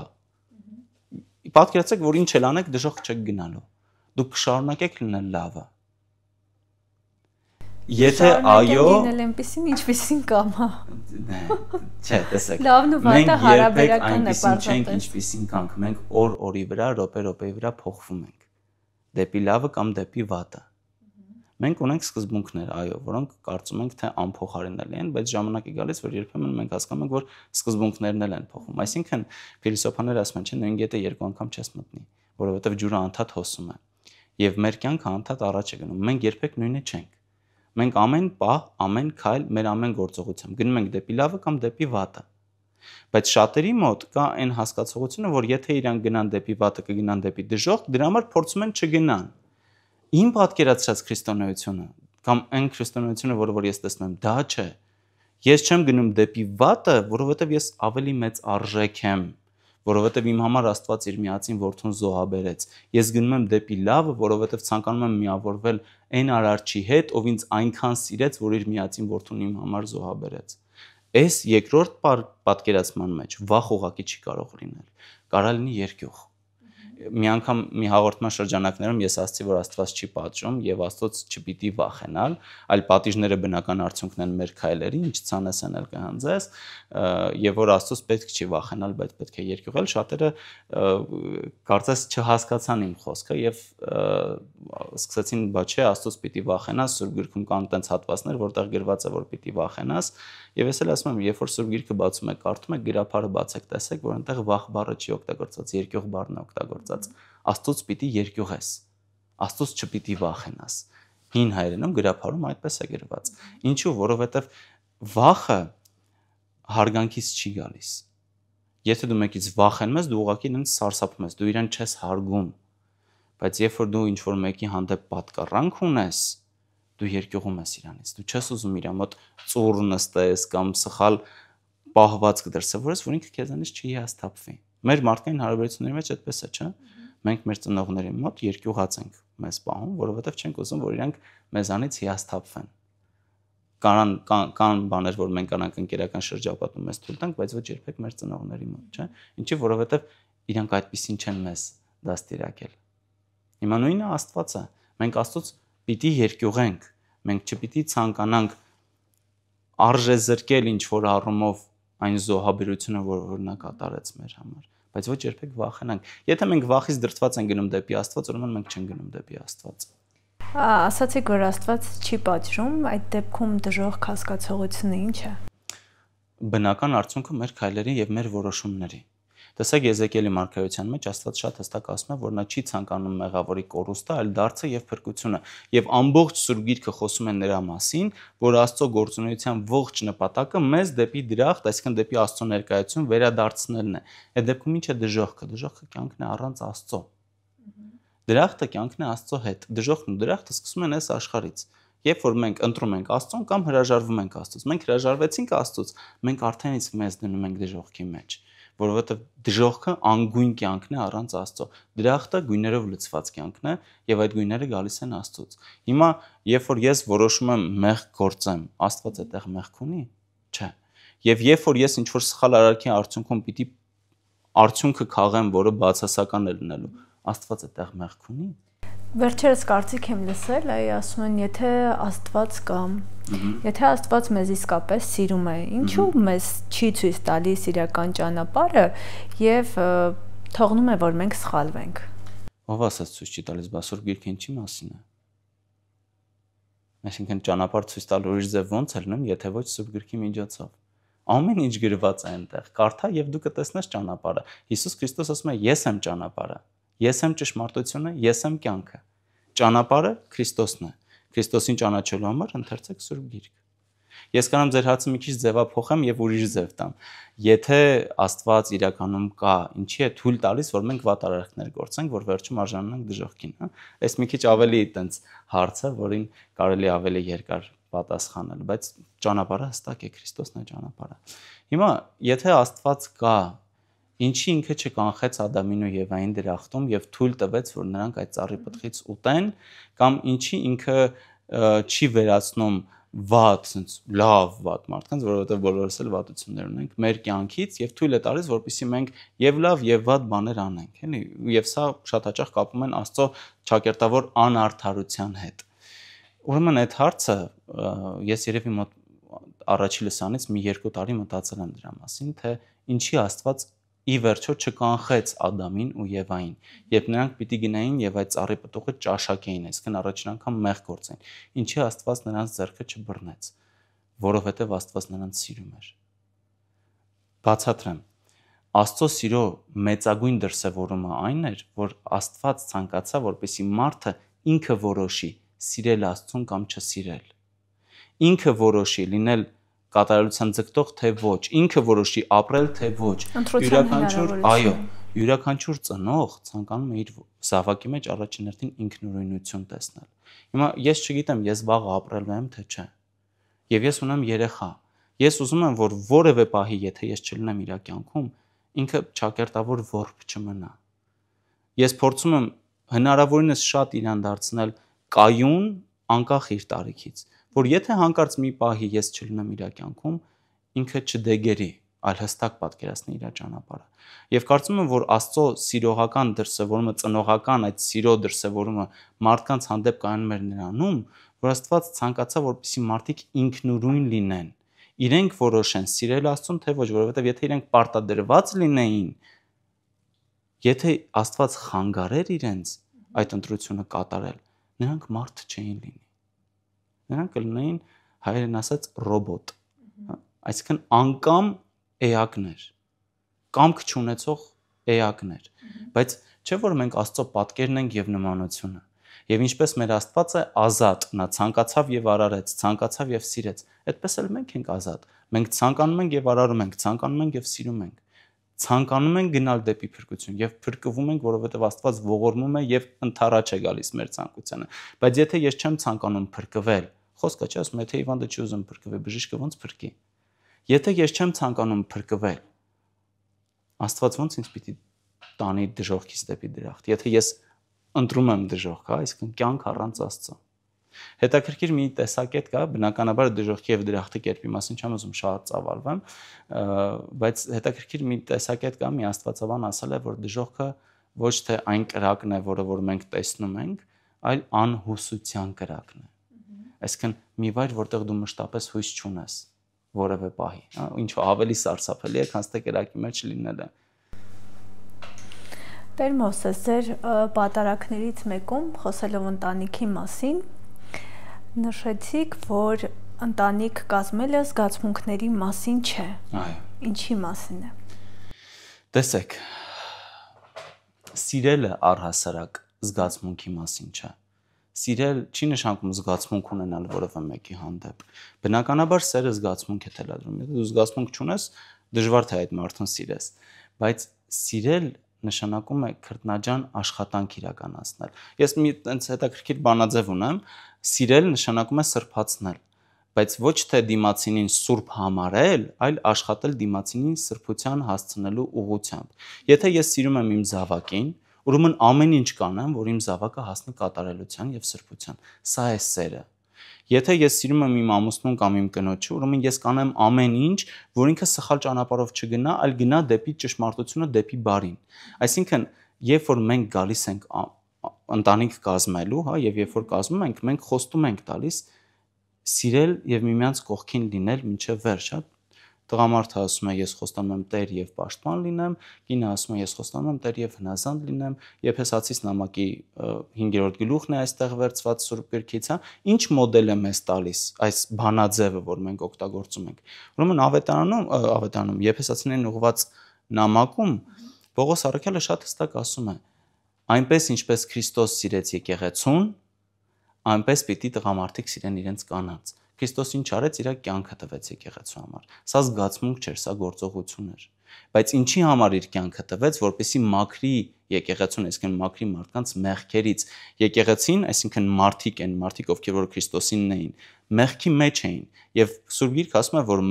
Պատկերացրեք, որ ինչ էլ անեք, դժոխք չեք գնալու։ Դուք կշարունակեք լինել լավը։ Եթե այո, լինել այնպեսին, ինչպեսին կամ հա։ Չէ, տեսեք։ Լավն ու վատը հարաբերական է պարզապես։ Ինչպեսին կանք, մենք օր-օրի վրա, րոպե-րոպեի վրա փոխվում ենք։ Դեպի լավը կամ դեպի վատը։ Մենք ունենք սկզբունքներ, այո, որոնք կարծում ենք, թե անփոխարինելի են, բայց ժամանակ է գալիս, որ երբեմն մենք հասկանում ենք, որ սկզբունքներն էլ են փոխվում։ Այսինքն, փիլիսոփաները ասում են, չէ, նույն գետը երկու անգամ չես մտնի, որովհետև ջուրը անդադ հոսում է։ Եվ մեր կյանքը անդադ առաջ է գնում։ Մենք երբեք նույնը չենք։ Մենք ամեն պահ, ամեն քայլ մեր ամեն գործողությամբ գնում ենք դեպի լավը կամ դեպի վատը։ Բայց շատերի մոտ կա այն հասկացողությունը, որ եթե իրանք գնան դեպի վատը, կգնան դեպի դժոխք, դրա համար փորձում են չգնան։ Իմ պատկերացրած քրիստոնեությունը կամ այն քրիստոնեությունը, որը ես տեսնում եմ, դա չէ։ Ես չեմ գնում դեպի վատը, որովհետև ես ավելի մեծ արժեք եմ, որովհետև իմ համար Աստված իր միածին որդուն զոհաբերեց։ Ես գնում եմ դեպի լավը, որովհետև ցանկանում եմ միավորվել այն արարչի հետ, ով ինձ այնքան սիրեց, որ իր միածին որդուն իմ համար զոհաբերեց։ Այս երկրորդ պատկերացման մեջ վախ ուղղակի չի կարող լինել։ Կարա լինի երկյուղ։ Մի անգամ մի հաղորդման շրջանակներում ես ասացի, որ Աստված չի պատժում եւ Աստված չպիտի վախենալ, այլ պատիժները բնական արդյունքն են մեր քայլերի, ինչ ցանես են էլ կհանձես, եւ որ Աստված պետք չի վախենալ, բայց պետք է երկյուղել։ Շատերը կարծես չհասկացան իմ խոսքը եւ սկսեցին, բա չէ, Աստված պիտի վախենաս, Սուրբ Գրքում կան տենց հատվածներ, որտեղ գրված է, որ պիտի վախենաս, եւ ես էլ ասում եմ, երբ որ Սուրբ Գիրքը բացում եք, կարդում եք, գրափարը բացեք, տեսեք, որ այնտեղ վախ բառը չի օգտագործված, երկյուղ բառն է օգտագործված։ Աստծոց պիտի երկյուղես, Աստծոց չպիտի վախենաս։ Հին հայերենում գրափարում այդպես է գրված։ Ինչու՞, որովհետև վախը հարգանքից չի գալիս։ Եթե դու մեկից վախենում ես, դու ուղղակի ինձ սարսափում ես, դու իրեն չես հարգում։ Բայց երբ որ դու ինչ-որ մեկի հանդեպ պատկառանք ունես, դու երկյուղում ես իրանից։ Դու չես ուզում իր մոտ ծուռ նստես կամ սխալ պահվածք դրսևորես, որ ինքը քեզանից չի հիասթափվի։ Մեր մարդկային հարաբերությունների մեջ այդպես է, չէ՞։ Մենք մեր ծնողների մոտ երկյուղած ենք մեզ պահում, որովհետև չենք ուզում, որ իրանք մեզանից հիասթափվեն։ Կան բաներ, որ մենք անանք ընկերական շրջապատում մեզ թույլ տանք, բայց ոչ երբեք մեր ծնողների մոտ, չէ՞։ Ինչի, որովհետև իրանք այդպեսին չեն մեզ դաստիարակել։ Հիմա նույնը Աստվածը։ Մենք Աստծոց պիտի երկյուղենք, մենք չպիտի ցանկանանք արժեզրկել ինչ-որ առումով այն զոհաբերությունը, որ նա կատարեց մեր համար, բայց ոչ երբեք վախենանք։ Եթե մենք վախից դրդված ենք գնում դեպի Աստված, ուրեմն մենք չենք գնում դեպի Աստված։ Ասացիք, որ Աստված չի պատժում, այդ դեպքում դժոխք հասկացողությունը ինչ է։ Բնական արդյունքը մեր քայլերի եւ մեր որոշումների։ Տեսեք Եզեկիելի մարգարեության մեջ Աստված շատ հստակ ասում է, որ նա չի ցանկանում մեղավորի կորուստը, այլ դարձը եւ փրկությունը։ Եվ ամբողջ Սուրբ Գիրքը խոսում է նրա մասին, որ Աստծո գործունեության ողջ նպատակը մեզ դեպի դրախտ, այսինքն դեպի Աստծո ներկայություն վերադարձնելն է։ Այդ դեպքում ինչ է դժոխքը։ Դժոխքը կյանքն է առանց Աստծո։ Դրախտը կյանքն է Աստծո հետ։ Դժոխքն ու դրախտը սկսում են այս աշխարհից։ Երբ որ մենք ընտրում ենք Աստծուն կամ հրաժարվում ենք Աստծուց, մենք հրաժարվեցինք Աստծուց, մենք արդեն իսկ մեզ դնում ենք դժոխքի մեջ, որովհետև դժոխքը անգույն կյանքն է առանց Աստծո։ Դրախտը գույներով լցված կյանքն է եւ այդ գույները գալիս են Աստծուց։ Հիմա երբ որ ես որոշում եմ մեղք գործեմ, Աստված այդտեղ մեղք ունի։ Չէ։ Եվ երբ որ ես ինչ-որ սխալ արարքի արդյունքում պիտի արդյունքը քաղեմ, որը բացասական է լինելու, Աստված այդտեղ մեղք ունի։ Վերջերս կարծիք եմ լսել, ասում են, եթե Աստված կա, եթե Աստված մեզ իսկապես սիրում է, ինչու մեզ չի ցույց տալիս իրական ճանապարհը եւ թողնում է, որ մենք սխալվենք։ Ով ասաց ցույց չի տալիս, բա Սուրբ Գիրքը ինչի մասին է։ Այսինքն ճանապարհ ցույց տալու ուրիշ ձև ո՞նց է լինում, եթե ոչ Սուրբ Գրքի միջոցով։ Ամեն ինչ գրված է այնտեղ, կարդա եւ դու կտեսնես ճանապարհը։ Հիսուս Քրիստոս ասում է. Ես եմ ճանապարհը, ես եմ ճշմարտությունը, ես եմ կյանքը։ Ճանապարհը Քրիստոսն է։ Քրիստոսին ճանաչելու համար ընթերցեք Սուրբ Գիրք։ Ես կարող եմ ձեր հարցը մի քիչ ձևափոխեմ եւ ուրիշ ձև տամ։ Եթե Աստված իրականում կա, ինչի է թույլ տալիս, որ մենք վատարարքներ գործենք, որ վերջում արժանանանք դժոխքին, հա։ Այս մի քիչ ավելի տենց հարց է, որին կարելի ավելի երկար պատասխանել, բայց ճանապարհը հստակ է, Քրիստոսն է ճանապարհը։ Հիմա, եթե Աստված կա, ինչի ինքը չկանխեց Ադամին ու Եվային դրախտում եւ թույլ տվեց, որ նրանք այդ ծառի պտղից ուտեն, կամ ինչի ինքը չի վերացնում վատ, sense լավ վատ մարդկանց, որովհետեւ բոլորս էլ վատություններ ունենք մեր կյանքից եւ թույլ է տալիս, որպեսզի մենք եւ լավ եւ վատ բաներ անենք, էլի, եւ սա շատ հաճախ կապում են Աստծո ճակերտավոր անարդարության հետ։ Ուրեմն այդ հարցը ես երևի մոտ առաջի լսանից մի 2 տարի մտածել եմ դրա մասին, թե ինչի Աստված ի վերջո չկանխեց Ադամին ու Եվային, երբ նրանք պիտի գնային եւ այդ ծառի պտուղը ճաշակեին, այսինքն առաջին անգամ մեղ գործեն։ Ինչի Աստված նրանց ձեռքը չբռնեց, որովհետեւ Աստված նրանց սիրում էր։ Բացատրեմ։ Աստծո սիրո մեծագույն դրսևորումը այն էր, որ Աստված ցանկացավ, որպեսզի մարդը ինքը որոշի սիրել Աստծուն կամ չսիրել։ Ինքը որոշի լինել կատարելության ձգտող թե ոչ, ինքը որոշի ապրել թե ոչ։ Յուրաքանչյուր ծնող ցանկանում է իր զավակի մեջ առաջին հերթին ինքնուրույնություն տեսնել։ Հիմա ես չգիտեմ, ես վաղ ապրելու եմ թե չէ։ Եվ ես ունեմ երեխա։ Ես ուզում եմ, որ որևէ պահի, եթե ես չլինեմ իր կյանքում, ինքը ճակերտավոր որբ չմնա։ Ես փորձում եմ հնարավորինս շատ իրան դարձնել կայուն, անկախ իր տարիքից, որ եթե հանկարծ մի պահի ես չլինեմ իր կյանքում, ինքը չդեգերի, այլ հստակ պատկերացնի իր ճանապարհը։ Եվ կարծում եմ, որ Աստծո սիրողական դրսևորումը, ծնողական այդ սիրո դրսևորումը մարդկանց հանդեպ կայանում էր նրանում, որ Աստված ցանկացավ, որպեսզի մարդիկ ինքնուրույն լինեն, իրենք որոշեն սիրել Աստծուն, թե ոչ, որովհետև եթե իրենք պարտադրված լինեին, եթե Աստված խանգարեր իրենց այդ ընտրությունը կատարել, նրանք մարդ չէին լինի։ Նրանք կլինեին, հայերեն ասած, ռոբոտ, այսինքն անկամ էակներ, կամք չունեցող էակներ, բայց չէ որ մենք Աստծո պատկերն ենք եւ նմանությունը։ Եվ ինչպես մեր Աստվածը ազատ, նա ցանկացավ եւ արարեց, ցանկացավ եւ սիրեց, այդպես էլ մենք ենք ազատ։ Մենք ցանկանում ենք եւ արարում ենք, ցանկանում ենք եւ սիրում ենք։ Ցանկանում ենք գնալ դեպի փրկություն եւ փրկվում ենք, որովհետեւ Աստված ողորմում է եւ ընդառաջ է գալիս մեր ցանկությանը։ Բայց եթե ես չեմ ցանկանում փրկվել, խոսքը չի ասում, եթե Իվանդը չի ուզում փրկվել, բժիշկը ոնց փրկի։ Եթե ես չեմ ցանկանում փրկվել, Աստված ոնց ինձ պիտի տանի դժոխքից դեպի դրախտ։ Եթե ես ընտրում եմ դժոխք, այսինքն կյանք առանց Աստծո։ Հետաքրքիր մի տեսակետ կա, բնականաբար դժոխքի եւ դրախտի կերպի մասին չեմ ուզում շատ ծավալվեմ, բայց հետաքրքիր մի տեսակետ կա, մի աստվածաբան ասել է, որ դժոխքը ոչ թե այն կրակն է, որը որ մենք տեսնում ենք, այլ անհուսության կրակն է։ Այսինքն մի վայր, որտեղ դու մշտապես հույս չունես որևէ պահի, ինչ ավելի սարսափելի է, քան թե կրակի մեջ լինելը։ Տեր Մովսես, ձեր պատարակներից մեկում խոսելով ընտանիքի մասին, նշեցիք, որ ընտանիք կազմելը զգացմունքների մասին չէ։ Այո։ Ինչի մասին է։ Տեսեք, սիրելը առհասարակ զգացմունքի մասին չէ։ Սիրել չի նշանակում զգացմունք ունենալ որևէ մեկի հանդեպ։ Բնականաբար սերը զգացմունք է թելադրում։ Եթե դու զգացմունք չունես, դժվար թե այդ մարդուն սիրես, բայց սիրել նշանակում է քրտնաջան աշխատանք իրականացնել։ Ես մի այնց հետաքրքիր բանաձև ունեմ, սիրել նշանակում է սրբացնել, բայց ոչ թե դիմացինին սուրբ համարել, այլ աշխատել դիմացինին սրբության հասցնելու ուղղությամբ։ Եթե ես սիրում եմ իմ զավակին, ուրեմն ամեն ինչ կանեմ, որ իմ զավակը հասնի կատարելության եւ սրբության։ Սա է սերը։ Եթե ես սիրում եմ իմ ամուսնուն կամ իմ կնոջը, ուրեմն ես կանեմ ամեն ինչ, որ ինքը սխալ ճանապարհով չգնա, այլ գնա դեպի ճշմարտությունը, դեպի բարին։ Այսինքն, երբ որ մենք գալիս ենք ընտանիք կազմելու, հա, եւ երբ որ կազմում ենք, մենք խոստում ենք տալիս սիրել եւ միմյանց կողքին լինել մինչեւ վերջ, հա։ Տղամարդը ասում է ես խոստանում եմ Տեր եւ պաշտպան լինեմ, կինը ասում է ես խոստանում եմ Տեր եւ հնազանդ լինեմ, Եփեսացիս նամակի 5-րդ գլուխն է այստեղ վերցված Սուրբ Գրքից, հա, ինչ մոդել է մեզ տալիս այս բանաձևը, որ մենք օգտագործում ենք։ Ուրեմն ավետարանում Եփեսացիներին ուղված նամակում Պողոս առաքյալը շատ հստակ ասում է. այնպես ինչպես Քրիստոս սիրեց եկեղեցուն, այնպես պիտի տղամարդիկ սիրեն իրենց կանանց։ Քրիստոս ինչ արեց, իր կյանքը տվեց եկեղեցու համար։ Սա զգացմունք չէր, սա գործողություն էր։ Բայց ինչի համար իր կյանքը տվեց, որպեսզի մաքրի եկեղեցուն, այսինքն մաքրի մարդկանց մեղքերից։ Եկեղեցին, այսինքն մարդիկ են, մարդիկ ովքեր որ Քրիստոսինն էին, մեղքի մեջ էին, եւ Սուրբ Գիրքը ասում է, որ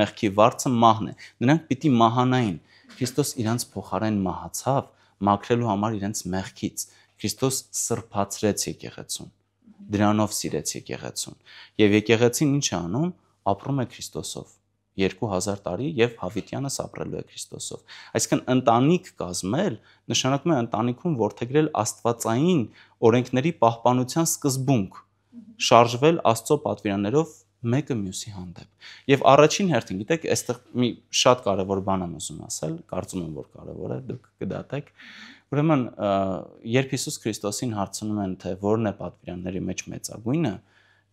մեղքի վարձը մահն է։ Նրանք պիտի մահանային։ Քրիստոս իրանց փոխարեն մահացավ, մաքրելու համար իրենց մեղքից։ Քրիստոս սրբացրեց եկեղեցուն։ Դրանով սիրեց եկեղեցուն։ Եվ եկեղեցին ինչ է անում, ապրում է Քրիստոսով 2000 տարի եւ Հավիտյանս ապրելու է Քրիստոսով։ Այսինքն ընտանիք կազմել նշանակում է ընտանիքում որդեգրել աստվածային օրենքների պահպանության սկզբունք, շարժվել Աստծո պատվիրաններով մեկը մյուսի հանդեպ։ Եվ առաջին հերթին, գիտեք, այստեղ մի շատ կարևոր բան եմ ուզում ասել, կարծում եմ, որ կարևոր է, դուք կդատեք։ Ուրեմն, երբ Հիսուս Քրիստոսին հարցնում են, թե որն է պատվիրանների մեջ մեծագույնը,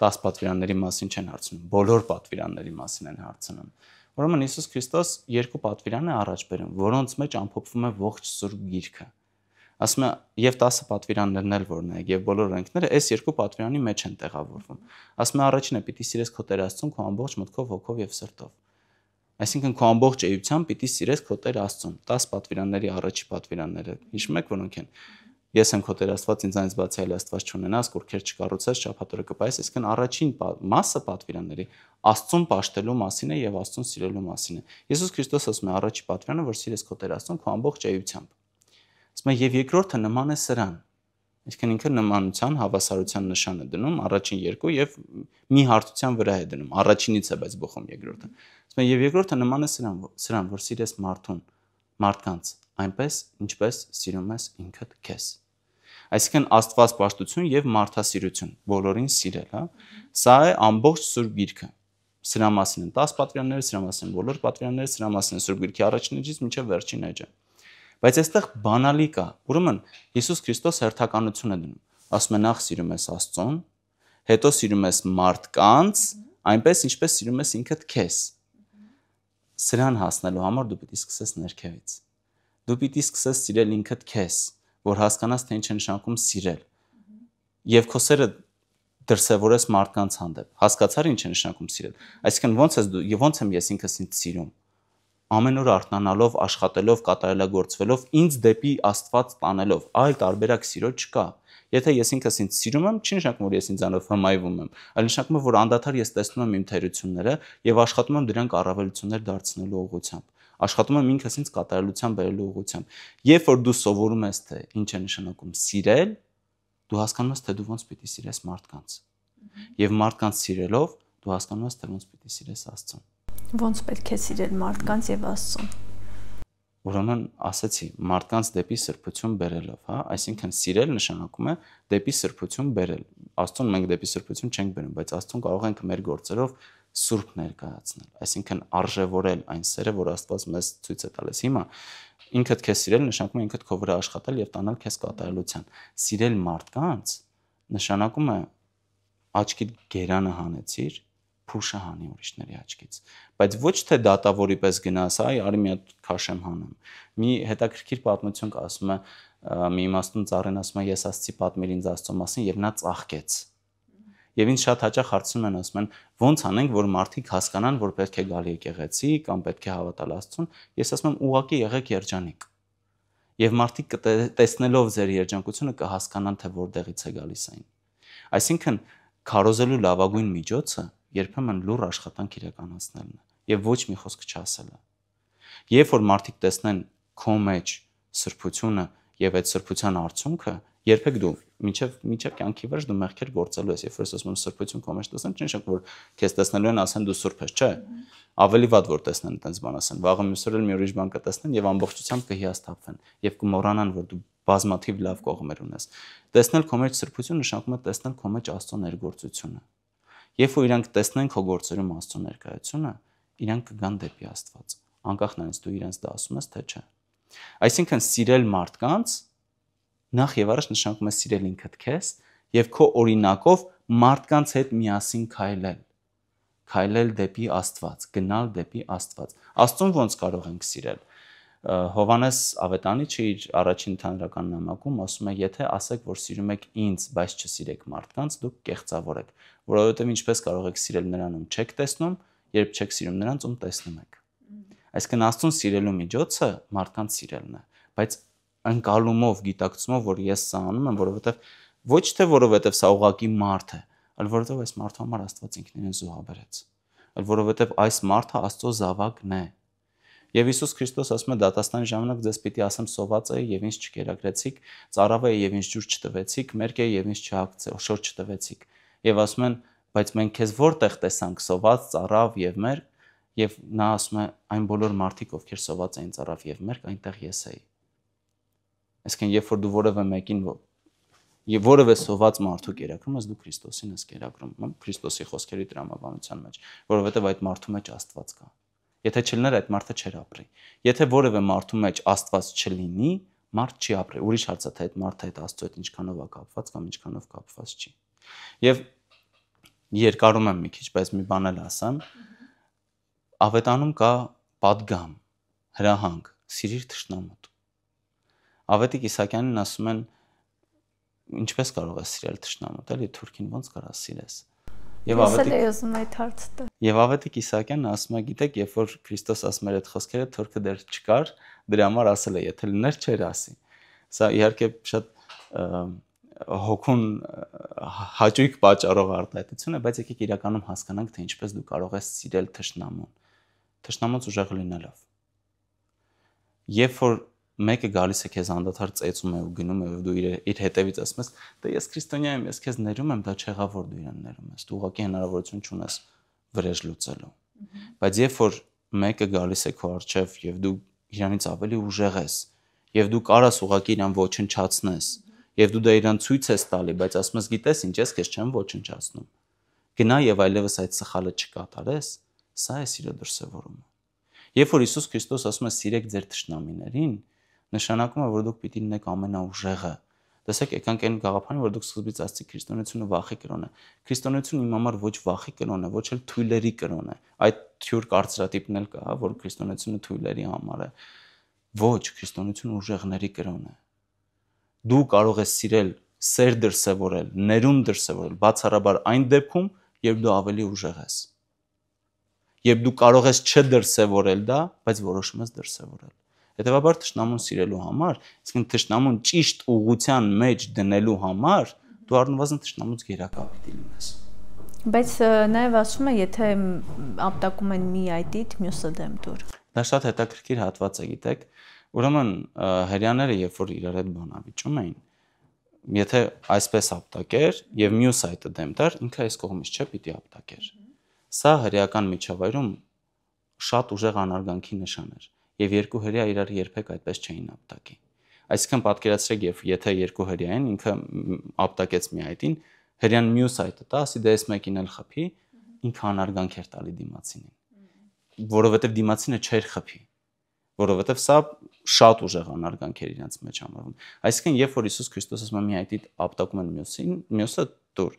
10 պատվիրանների մասին չեն հարցնում, բոլոր պատվիրանների մասին են հարցնում։ Ուրեմն Հիսուս Քրիստոս երկու պատվիրան է առաջ բերում, որոնց մեջ ամփոփվում է ողջ Սուրբ Գիրքը։ Ասում է, եւ 10 պատվիրաններն էլ որ նայեք, եւ բոլոր օրենքները այս երկու պատվիրանի մեջ են տեղավորվում։ Ասում է, առաջինը պիտի սիրես քո Տեր Աստծուն քո ամբողջ մտքով, հոգով եւ սրտով։ Այսինքն քո ամբողջ էությամբ պիտի սիրես քո Տեր Աստծուն։ 10 պատվիրանների առաջի պատվիրանները հիշում եք որոնք են։ ես եմ քո Տեր Աստված, ինձանից բացի այլ Աստված չունենաս, կուռքեր չկառուցես, շաբաթօրը կպայես, այսինքն առաջին մասը պատվիրանների Աստծուն պաշտելու մասին է եւ Աստծուն սիրելու մասին է։ Հիսուս Քրիստոս ասում է առաջի պատվիրանը, որ սիրես քո Տեր Աստծուն քո ամբողջ էությամբ։ Ասում է եւ երկրորդը նման է սրան։ Այսինքն ինքը նմանության, հավասարության նշան է դնում առաջին երկու եւ մի հարթության վրա է դնում։ Առաջինից է բայց բխում երկրորդը։ Ասում է եւ երկրորդը նման է սրան, որ սիրես մարդկանց, այնպես ինչպես սիրում ես ինքդ քեզ։ Այսինքն աստվածպաշտություն եւ մարդասիրություն, բոլորին սիրել, հա։ Սա է ամբողջ Սուրբ Գիրքը։ Սրա մասին են 10 պատվիրանները, սրա մասին են բոլոր պատվիրանները, սրա մասին է Սուրբ Գիրքի առաջին էջից մինչև վերջին էջը։ Բայց այստեղ բանալի կա։ Ուրեմն Հիսուս Քրիստոս հերթականություն է դնում։ Ասում է նախ սիրում ես Աստծուն, հետո սիրում ես մարդկանց, այնպես ինչպես սիրում ես ինքդ քեզ։ Սրան հասնելու համար դու պիտի սկսես ներքևից։ Դու պիտի սկսես սիրել ինքդ քեզ, որ հասկանաս թե ինչ է նշանակում սիրել։ Եվ քո սերը դրսևորես մարդկանց հանդեպ։ Հասկացա՞ր ինչ է նշանակում սիրել։ Այսինքն ոնց ես դու եւ ոնց եմ ես ինքս ինձ սիրում։ Ամեն օր արթնանալով, աշխատելով, կատարելագործվելով, ինձ դեպի Աստված տանելով, այլ տարբերակ սիրո չկա։ Եթե ես ինքս ինձ սիրում եմ, չի նշանակում, որ ես ինձանով հմայվում եմ, այլ նշանակում է, որ անդադար ես տեսնում եմ իմ թերությունները եւ աշխատում եմ դրանք առավելություններ դարձնելու ուղղությամբ։ Աշխատում եմ ինքս ինձ կատարելության բերելու ուղղությամբ։ Երբ որ դու սովորում ես թե ինչ է նշանակում սիրել, դու հասկանում ես թե դու ոնց պիտի սիրես մարդկանց։ Եվ մարդկանց սիրելով դու հասկանում ես թե ոնց պիտի սիրես Աստծուն։ Ոնց պետք է սիրել մարդկանց եւ Աստծուն։ Ուրեմն ասացի, մարդկանց դեպի սրբություն բերելով, հա, այսինքն սիրել նշանակում է դեպի սրբություն բերել։ Աստծուն մենք դեպի սրբություն չենք բերում, բայց Աստծուն կարող ենք մեր գործերով սուրբ ներկայացնել, այսինքն արժևորել այն սերը, որ Աստված մեզ ցույց է տալիս։ Հիմա ինքդ քեզ սիրել նշանակում է ինքդ քո վրա աշխատել եւ տանալ քեզ կատարելության։ Սիրել մարդկանց նշանակում է աչքի գերանը հանեցիր, փուշը հանի ուրիշների աչքից, բայց ոչ թե դատավորի պես գնաս, այ արի մի հատ քաշեմ հանեմ։ Մի հետաքրքիր պատմություն կա, ասում է մի իմաստուն ծառին ասում է ես ասացի պատմել ինձ Աստծո մասին եւ նա ծաղկեց։ Եվ ինձ շատ հաճախ հարցնում են, ասում են ոնց անենք, որ մարդիկ հասկանան, որ պետք է գալ եկեղեցի կամ պետք է հավատալ Աստծուն։ Ես ասում եմ ուղղակի եղեք երջանիկ։ Եվ մարդիկ տեսնելով ձեր երջանկությունը կհասկանան, թե որտեղից է գալիս այն։ Այսինքն քարոզելու լավագույն միջոցը երբեմն լուր աշխատանք իրականացնելն է եւ ոչ մի խոսք չասելը։ Երբ որ մարդիկ տեսնեն քո մեջ սրբությունը եւ այդ սրբության արդյունքը, երբեք դու մինչև կյանքի վերջ դու մեղքեր գործելու ես, երբ որ ասում եմ սրբություն քո մեջ տեսնեն, չի նշանակում որ քեզ տեսնելու են ասեն դու սուրբ ես, չէ։ Ավելի վատ որ տեսնեն այդպես բան ասեն, վաղը մյուսօր էլ մի ուրիշ բան կտեսնեն եւ ամբողջությամբ կհիասթափվեն եւ կմոռանան որ դու բազմաթիվ լավ կողմեր ունես։ Տեսնել քո մեջ սրբություն նշանակում է տեսնել քո մեջ Աստծո ներգործությունը։ Երբ որ իրանք տեսնեն քո գործերում Աստծո ներկայությունը, իրանք կգան դեպի Աստված, անկախ նրանից դու իրենց դա ասում ես թե չէ։ Այսինքն սիրել մարդկանց նախ եւ առաջ նշանակում է սիրել ինքդ քեզ եւ քո օրինակով մարդկանց հետ միասին քայլել դեպի Աստված, գնալ դեպի Աստված։ Աստծուն ոնց կարող ենք սիրել։ Հովանես Ավետանիչը իր առաջին ընդհանրական նամակում ասում է, եթե ասեք, որ սիրում եք ինձ, բայց չսիրեք մարդկանց, դուք կեղծավոր եք, որովհետև ինչպես կարող եք սիրել նրան, ում չեք տեսնում, երբ չեք սիրում նրանց, ում տեսնում եք։ Այսինքն Աստծուն սիրելու միջոցը մարդկանց սիրելն է, բայց ընկալումով, գիտակցումով, որ ես սա անում եմ, որովհետև ոչ թե որովհետև սա ուղղակի մարդ է, այլ որովհետև այս մարդու համար Աստված ինքն իրեն զոհաբերեց, այլ որովհետև այս մարդը Աստծո զավակն է։ Եվ Հիսուս Քրիստոս ասում է դատաստանի ժամանակ ձեզ պիտի ասեմ սոված է եւ ինձ չկերակրեցիք, ծարավ է եւ ինձ ջուր չտվեցիք, մերկ է եւ ինձ շոր չտվեցիք։ Եվ ասում են, բայց մենք քեզ որտեղ տեսանք սոված, ծարավ եւ մերկ, եւ նա ասում է այն բոլոր մարդիկ, ովքեր սոված էին ծարավ եւ մերկ, այնտեղ ես էի։ Այսինքն երբ որ դու որևէ մեկին եւ որևէ սոված մարդու կերակրում ես, դու Քրիստոսին ես կերակրում, Քրիստոսի խոսքերի տրամաբանության մեջ, որովհետեւ այդ մարդու մեջ Աստված կա։ Եթե չլիներ այդ մարդը չէր ապրի։ Եթե որևէ մարդու մեջ Աստված չլինի, մարդ չի ապրի։ Ուրիշ հարց է թե այդ մարդը այդ Աստծո հետ ինչքանով է կապված կամ ինչքանով կապված չի։ Եվ երկարում եմ մի քիչ, բայց մի բան էլ ասեմ։ Ավետանում կա պատգամ, հրահանգ, սիրիր թշնամուդ։ Ավետիք Իսահակյանին ասում են ինչպես կարող ես սիրել թշնամուդ, էլի թուրքին ոնց կարա սիրես։ Եվ Ավետիք Իսահակյանն ասում է, գիտեք, երբ որ Քրիստոս ասում էր այդ խոսքերը, թուրքը դեռ չկար, դրա համար ասել է, եթե լիներ չէր ասի։ Սա իհարկե շատ հոգուն հաճույք պատճառող արտահայտություն է, բայց եկեք իրականում հասկանանք, թե ինչպես դու կարող ես սիրել թշնամուն, թշնամուց ուժեղ լինելով։ Երբ որ մեկը գալիս է քեզ անդադար ծեծում է ու գնում է ու դու իր հետևից ասում ես, դե ես քրիստոնյա եմ, ես քեզ ներում եմ, դա չեղավ որ դու իրան ներում ես, դու ուղղակի հնարավորություն չունես վրեժ լուծելու։ Բայց երբ որ մեկը գալիս է քո առջև եւ դու իրանից ավելի ուժեղ ես, եւ դու կարաս ուղղակի իրան ոչնչացնես, եւ դու դա իրան ցույց ես տալի, բայց ասում ես, գիտես ինչ, ես քեզ չեմ ոչնչացնում։ Գնա եւ այլևս այդ սխալը չկատարես, սա է սիրո դրսեւորումը։ Երբ որ Հիսուս Քրիստոս ասում է սիրեք ձեր թշնամիներին, նշանակում է, որ դուք պիտի լինեք ամենաուժեղը։ Տեսեք, եկանք այն գաղափարին, որ դուք սկզբից ասացիք քրիստոնեությունը վախի կրոն է։ Քրիստոնեությունը իմ համար ոչ վախի կրոն է, ոչ էլ թույլերի կրոն է։ Այդ թյուր կարծրատիպն էլ կա, որ քրիստոնեությունը թույլերի համար է։ Ոչ, քրիստոնեությունը ուժեղների կրոն է։ Դու կարող ես սիրել, սեր դրսևորել, ներում դրսևորել, բացառաբար այն դեպքում, երբ դու ավելի ուժեղ ես։ Երբ դու կարող ես չդրսևորել դա, բայց որոշում ես դրսևորել։ Հետևաբար թշնամուն սիրելու համար, իսկ թշնամուն ճիշտ ուղղության մեջ դնելու համար դու առնվազն թշնամուց գերակա պիտի լինես։ Բայց նաև ասում է, եթե ապտակում են մի այտիդ, մյուսը դեմ դուր։ Դա շատ հետաքրքիր հատված է, գիտեք։ Ուրեմն հрьяաները, երբ որ իրար հետ բանավիճում էին, եթե այսպես ապտակեր եւ մյուս այտը դեմ դար, ինքը այս կողմից չէ, պիտի ապտակեր։ Սա հրեական միջավայրում շատ ուժեղ անարգանքի նշան էր, եւ երկու հրեա իրար երբեք այդպես չէին ապտակի։ Այսինքն պատկերացրեք, եթե երկու հրեա են, ինքը ապտակեց մի այտին, հրեան մյուս այտը տա, ասի դե այս մեկին էլ խփի, ինքը անարգանք էր տալի դիմացինին, որովհետեւ դիմացինը չէր խփի, որովհետեւ սա շատ ուժեղ անարգանք էր իրենց մեջ համարվում։ Այսինքն, երբ որ Հիսուս Քրիստոսը ասում է մի այտի ապտակում են մյուսին, մյուսը դուր,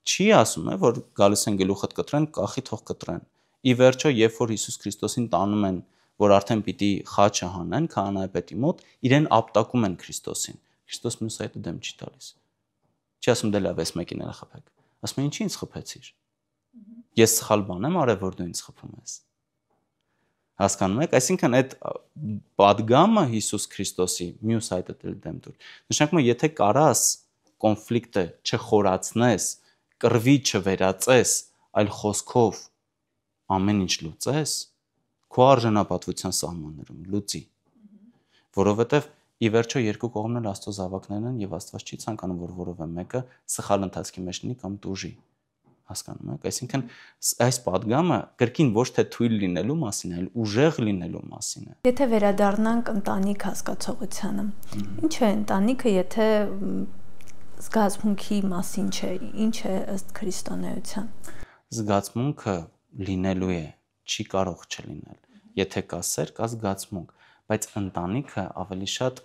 չի ասում է, որ գալիս են գլուխդ կտրեն, կախի թող կտրեն։ Ի վերջո, երբ որ Հիսուս Քրիստոսին տանում են, որ արդեն պիտի խաչը հանեն քահանայապետի մոտ, իրեն ապտակում են Քրիստոսին։ Քրիստոս մյուս այտը դեմ չի տալիս։ Չի ասում դե լավ, այս մեկին էլ խփեք։ Ասում է ինչի ինձ խփեցիր։ Ես սխալ բան եմ արել, որ դու ինձ խփում ես։ Հասկանում եք, այսինքն այդ պատգամը Հիսուս Քրիստոսի մյուս այտը դեմ դուր։ Նշանակում է, եթե կարաս կոնֆլիկտը չխորացնես, կռվի չվերածես, այլ խոսքով ամեն ինչ լուծես, քո արժանապատվության սահմաններում լուծի, որովհետև ի վերջո երկու կողմն էլ Աստծո զավակներն են եւ Աստված չի ցանկանում, որ որևէ մեկը սխալ ընթացքի մեջ լինի կամ տուժի, հասկանում եք, այսինքն այս պատգամը կրկին ոչ թե թույլ լինելու մասին, այլ ուժեղ լինելու մասին է։ Եթե վերադառնանք ընտանիք հասկացողությանը, ինչ է ընտանիքը, եթե զգացմունքի մասին չէ, ինչ է ըստ քրիստոնեության։ Զգացմունքը լինելու է, չի կարող չլինել։ Եթե կա սեր, կա զգացմունք, բայց ընտանիքը ավելի շատ,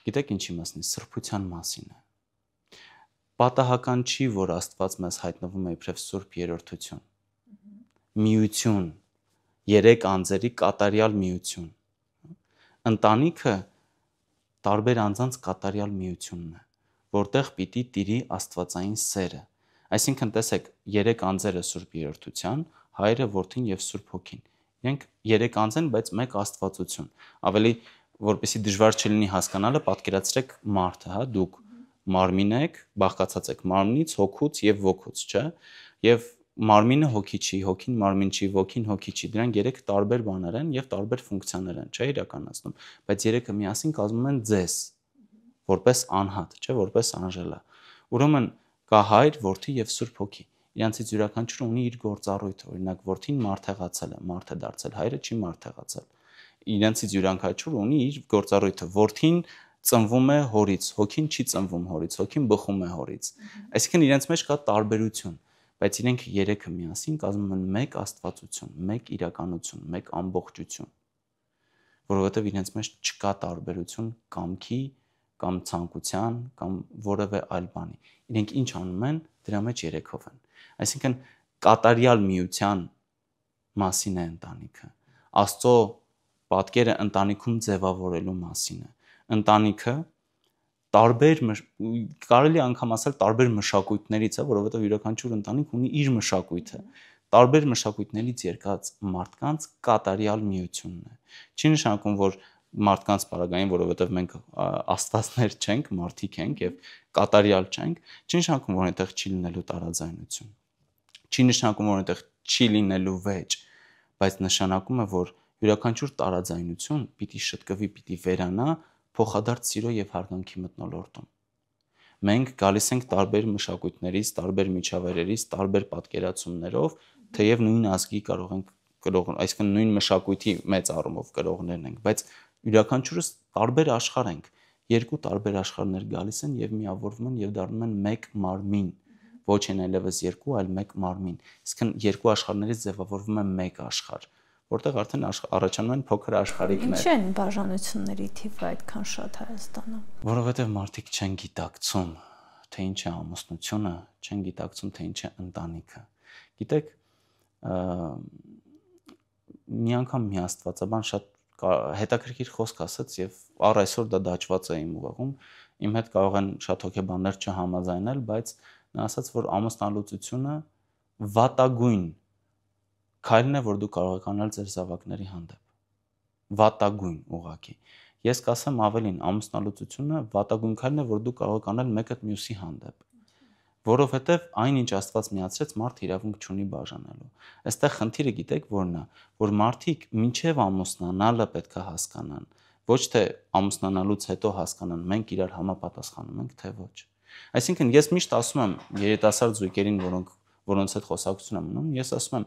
գիտեք ինչի մասին, սրբության մասին է։ Պատահական չի, որ Աստված մեզ հայտնվում է իբրև Սուրբ Երրորդություն։ Միություն, երեք անձերի կատարյալ միություն։ Ընտանիքը տարբեր անձանց կատարյալ միությունն է, որտեղ պիտի տիրի աստվածային սերը։ Այսինքն տեսեք, երեք անձերը Սուրբ Երրորդության, Հայրը, Որդին եւ Սուրբ Հոգին։ Իրենք երեք անձ են, բայց մեկ աստվածություն։ Ավելի որպեսզի դժվար չլինի հասկանալը, պատկերացրեք մարդը, հա, դուք մարմին եք, բաղկացած եք մարմնից, հոգուց եւ ոգուց, չէ՞։ Եվ մարմինը հոգի չի, հոգին մարմին չի, ոգին հոգի չի։ Դրանք երեք տարբեր բաներ են եւ տարբեր ֆունկցիաներ են, չէ՞, իրականացնում, բայց երեքը միասին կազմում են ձեզ, որպես անհատ, չէ՞, որպես անժելա։ Ուրեմն կա Հայր, Որդի եւ Սուրբ Հոգի։ Իրանցից յուրաքանչյուրը ունի իր գործառույթը, օրինակ Որդին մարդեղացել է, մարդ է դարձել, Հայրը չի մարդեղացել։ Իրանցից յուրաքանչյուրը ունի իր գործառույթը։ Որդին ծնվում է հորից, Հոգին չի ծնվում հորից, Հոգին բխում է հորից։ Այսինքն իրենց մեջ կա տարբերություն, բայց իրենք երեքը միասին կազմում են մեկ աստվածություն, մեկ իրականություն, մեկ ամբողջություն, որովհետև իրենց մեջ չկա տարբերություն կամքի կամ ցանկության կամ որևէ այլ բանի։ Իրենք ինչ անում են, դրա մեջ երեքով են։ Այսինքն կատարյալ միության մասին է ընտանիքը։ Աստծո պատկերը ընտանիքում ձևավորելու մասին է։ Ընտանիքը տարբեր կարելի անգամ ասել տարբեր մշակույթներից է, որովհետև յուրաքանչյուր ընտանիք ունի իր մշակույթը։ Տարբեր մշակույթներից եկած մարդկանց կատարյալ միությունն է։ Չի նշանակում, որ մարդկանց պարագային, որովհետև մենք աստվածներ չենք, մարդիկ ենք եւ կատարյալ չենք, չի նշանակում, որ այնտեղ չի լինելու տարաձայնություն։ Չի նշանակում, որ այնտեղ չի լինելու վեճ, բայց նշանակում է, որ յուրաքանչյուր տարաձայնություն պիտի շտկվի, պիտի վերանա փոխադարձ սիրո եւ հարգանքի մթնոլորտում։ Մենք գալիս ենք տարբեր մշակույթներից, տարբեր միջավայրերից, տարբեր պատկերացումներով, թեև նույն ազգի կարող ենք այսինքն նույն մշակույթի մեծ առումով կրողներն ենք, բայց յուրաքանչյուրս տարբեր աշխարհ ենք։ Երկու տարբեր աշխարհներ գալիս են եւ միավորվում են եւ դառնում են մեկ մարմին, ոչ են այլևս երկու, այլ մեկ մարմին։ Իսկն երկու աշխարհներից ձևավորվում է մեկ աշխարհ, որտեղ արդեն առաջանում են փոքր աշխարհիկներ։ Ինչ են բաժանությունների թիվը այդքան շատ Հայաստանում։ Որովհետև մարդիկ չեն գիտակցում, թե ինչ է ամուսնությունը, չեն գիտակցում, թե ինչ է ընտանիքը։ Գիտեք, մի անգամ մի աստվածաբան շատ հետաքրքիր խոսք ասաց եւ առ այսօր դա դաջված է իմ ուղեղում, իմ հետ կարող են շատ հոգեբաններ չհամաձայնել, բայց նա ասաց, որ ամուսնալուծությունը վատագույն քայլն է, որ դու կարող եք անել ձեր զավակների հանդեպ։ Վատագույն ուղղակի։ Ես կասեմ ավելին, ամուսնալուծությունը վատագույն քայլն է, որ դու կարող եք անել մեկը մյուսի հանդեպ։ Որովհետև այնինչ Աստված միացրեց, մարդը իրավունք չունի բաժանելու։ Այստեղ խնդիրը գիտեք որն է, որ մարդիկ մինչև ամուսնանալը պետք է հասկանան, ոչ թե ամուսնանալուց հետո հասկանան, մենք իրար համապատասխանում ենք, թե ոչ։ Այսինքն ես միշտ ասում եմ երիտասարդ զույգերին, որոնց հետ խոսակցություն եմ ունում, ես ասում եմ՝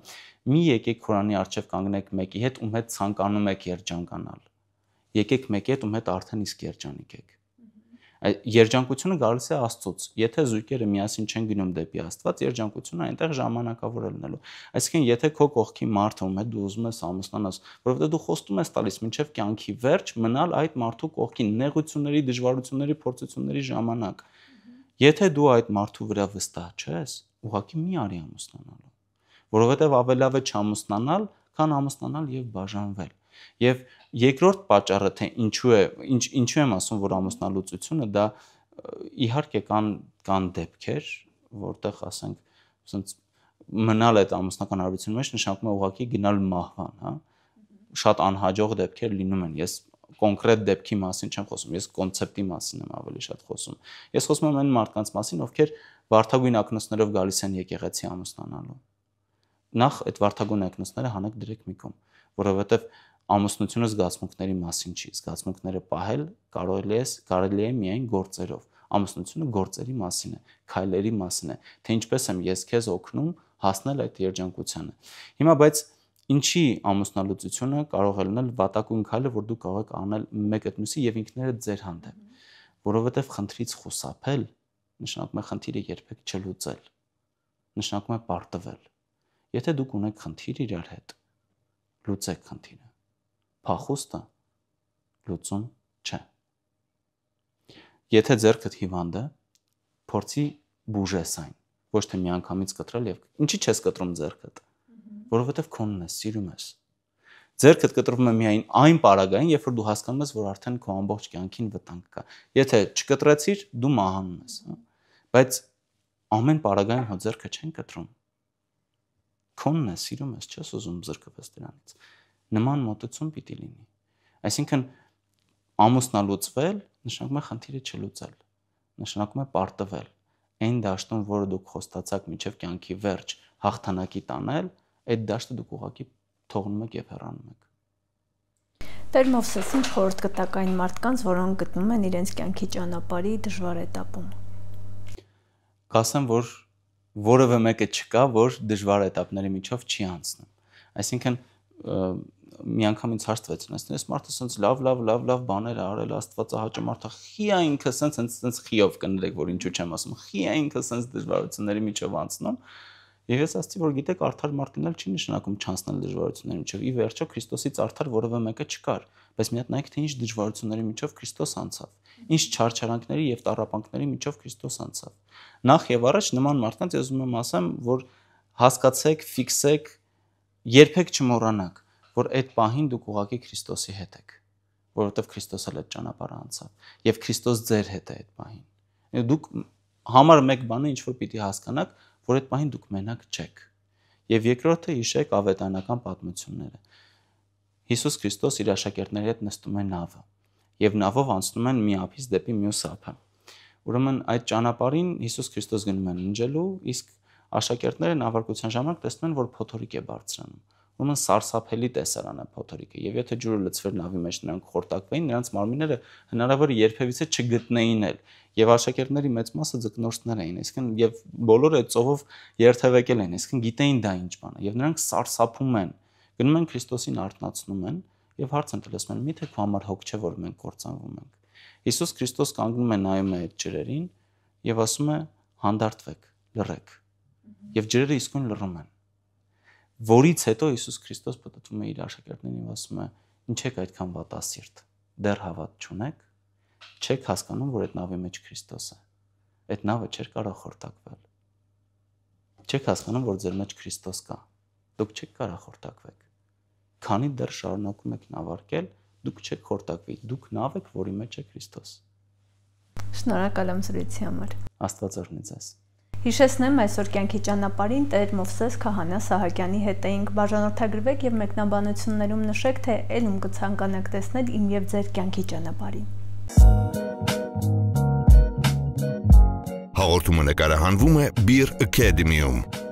մի եկեք Խորանի առջև կանգնեք մեկի հետ, ում հետ ցանկանում եք երջանկանալ։ Եկեք մեկի հետ, ում հետ արդեն իսկ երջանիկ եք։ Երջանկությունը գալիս է Աստծուց։ Եթե զույգերը միասին չեն գնում դեպի Աստված, երջանկությունը այնտեղ ժամանակավոր է լինելու։ Այսինքն, եթե քո կողքի մարդը ում հետ դու ուզում ես ամուսնանաս, որովհետև դու խոստում ես տալիս մինչև կյանքի վերջ մնալ այդ մարդու կողքին նեղությունների, դժվարությունների, փորձությունների ժամանակ։ Եթե դու այդ մարդու վրա վստահ չես, ուղղակի մի արի ամուսնանալու, որովհետև ավելի լավ է չամուսնանալ, քան ամուսնանալ եւ բաժանվել։ Եվ երկրորդ պատճառը, թե ինչու եմ ասում, որ ամուսնալուծությունը դա իհարկե կան դեպքեր, որտեղ ասենք, ասենք մնալ այդ ամուսնական հարաբերության մեջ նշանակում է ուղղակի գնալ մահվան, հա։ Շատ անհաջող դեպքեր լինում են։ Ես կոնկրետ դեպքի մասին չեմ խոսում, ես կոնցեպտի մասին եմ ավելի շատ խոսում։ Ես խոսում եմ այն մարդկանց մասին, ովքեր վարդագույն ակնոցներով գալիս են եկեղեցի ամուսնանալու։ Նախ այդ վարդագույն ակնոցները հանեք դրեք մի կողմ, որովհետև ամուսնությունը զգացմունքների մասին չի, զգացմունքները պահել կարելի է միայն գործերով։ Ամուսնությունը գործերի մասին է, քայլերի մասին է, թե ինչպես եմ ես քեզ օգնում հասնել այդ երջանկությանը։ Հիմա բայց ինչի ամուսնալուծությունը կարող է լինել վատակույն քայլը, որ դու կարող եք անել մեկը մյուսի եւ ինքներդ ձեր հանդեպ, որովհետեւ խնդրից խուսափել նշանակում է խնդիրը երբեք չլուծել, նշանակում է պարտվել։ Եթե դուք ունեք խնդիր իրար հետ, լուծեք խնդիրը։ Փախուստը լուծում չէ։ Եթե ձեռքդ հիվանդ է, փորձի բուժես այն, ոչ թե միանգամից կտրել եւ ինչի չես կտրում ձեռքդ, որովհետեւ քոնն ես, սիրում ես։ Ձեռքդ կտրվում է միայն այն պարագային, երբ որ դու հասկանում ես, որ արդեն քո ամբողջ կյանքին վտանգ կա։ Եթե չկտրեցիր, դու մահանում ես, հա։ Բայց ամեն պարագային հո ձեռքը չեն կտրում։ Քոնն ես, սիրում ես, չես ուզում զրկվես դրանից։ Նման մոտեցում պիտի լինի։ Այսինքն ամուսնալուծվել նշանակում է խնդիրը չլուծել, նշանակում է պարտվել։ Այն դաշտում, որը դուք խոստացաք մինչև կյանքի վերջ հաղթանակի տանել, այդ դաշտը դուք ուղղակի թողնում եք եւ հեռանում եք։ Տեր Մովսես, ինչ խորհուրդ կտաք այն մարդկանց, որոնք գտնում են իրենց կյանքի ճանապարհի դժվար էտապում։ Կասեմ, որ որևէ մեկը չկա, որ դժվար էտապների միջով չի անցնում։ Այսինքն մի անգամ ինձ հարցվեցին, այս մարդը սենց լավ բաներ է արել, Աստվածահաճո մարդը, խիա ինքը սենց խիով կներեք, որ ինչու չեմ ասում, խիա ինքը սենց դժվարությունների միջով անցնում։ Եվ ես ասացի, որ գիտեք, արդար մարդ լինել չի նշանակում չանցնել դժվարությունների միջով։ Ի վերջո Քրիստոսից արդար որևէ մեկը չկար, բայց մի հատ նայեք, թե ինչ դժվարությունների միջով Քրիստոս անցավ, ինչ չարչարանքների եւ տառապանքների միջով Քրիստոս անցավ։ Նախ եւ առաջ նման մարդկանց ես ուզում եմ ասեմ, որ հասկացեք, ֆիքսեք, երբեք չմոռանաք, որ այդ պահին դուք ուղղակի Քրիստոսի հետ եք, որովհետև Քրիստոս էլ այդ ճանապարհը անցավ եւ Քրիստոս ձեր հետ է այդ պահին։ Դուք համար մեկ բանը ինչ որ պիտի հասկանաք, որ այդ պահին դուք մենակ չեք։ Եվ երկրորդը հիշեք ավետարանական պատմությունները։ Հիսուս Քրիստոս իր աշակերտների հետ նստում է նավը եւ նավով անցնում են մի ափից դեպի մյուս ափը։ Ուրեմն այդ ճանապարհին Հիսուս Քրիստոս գնում է ննջելու, իսկ աշակերտները նավարկության ժամանակ տեսնում են, որ փոթորիկ է բարձրանում։ Ուրեմն սարսափելի տեսարան է փոթորիկը, եւ եթե ջուրը լցվեր նավի մեջ նրանք խորտակվեին, նրանց մարմինները հնարավոր է երբևիցե չգտնեին էլ, եւ աշակերտների մեծ մասը ձկնորսներ էին, այսինքն եւ բոլորը այդ ծովով երթևեկել են, այսինքն գիտեին դա ինչ բան է, եւ նրանք սարսափում են, գնում են Քրիստոսին արթնացնում են եւ հարց են տալիս մեն, միթե քո համար հոգ չէ, որ մենք կործանվում ենք։ Հիսուս Քրիստոս կանգնում է նայում է այդ ջրերին եւ ասում է. հանդարտվեք, լռեք։ Եվ ջրերը իսկույն լռում են։ Որից հետո Հիսուս Քրիստոս պատտվում է իր աշակերտներին եւ ասում է. ինչ եք այդքան վատասիրտ, դեռ հավատ չունեք, չեք հասկանում, որ այդ նավի մեջ Քրիստոս է։ Այդ նավը չէր կարող խորտակվել։ Չեք հասկանում, որ ձեր մեջ Քրիստոս կա։ Դուք չեք կարող խորտակվեք։ Քանի դեռ շարունակում եք նավարկել, դուք չեք խորտակվի, դուք նավ եք, որի մեջ է Քրիստոս։ Շնորհակալ եմ զրույցի համար։ Աստված օրհնի ձեզ։ Հիշեցնեմ, այսօր կյանքի ճանապարհին Տեր Մովսես Քահանա Սահակյանի հետ էինք, բաժանորդագրվեք եւ մեկնաբանություններում նշեք, թե ել ում կցանկանաք տեսնել իմ եւ ձեր կյանքի ճանապարհին։ Հաղորդումը նկարահանվում է Beer Academy-ում։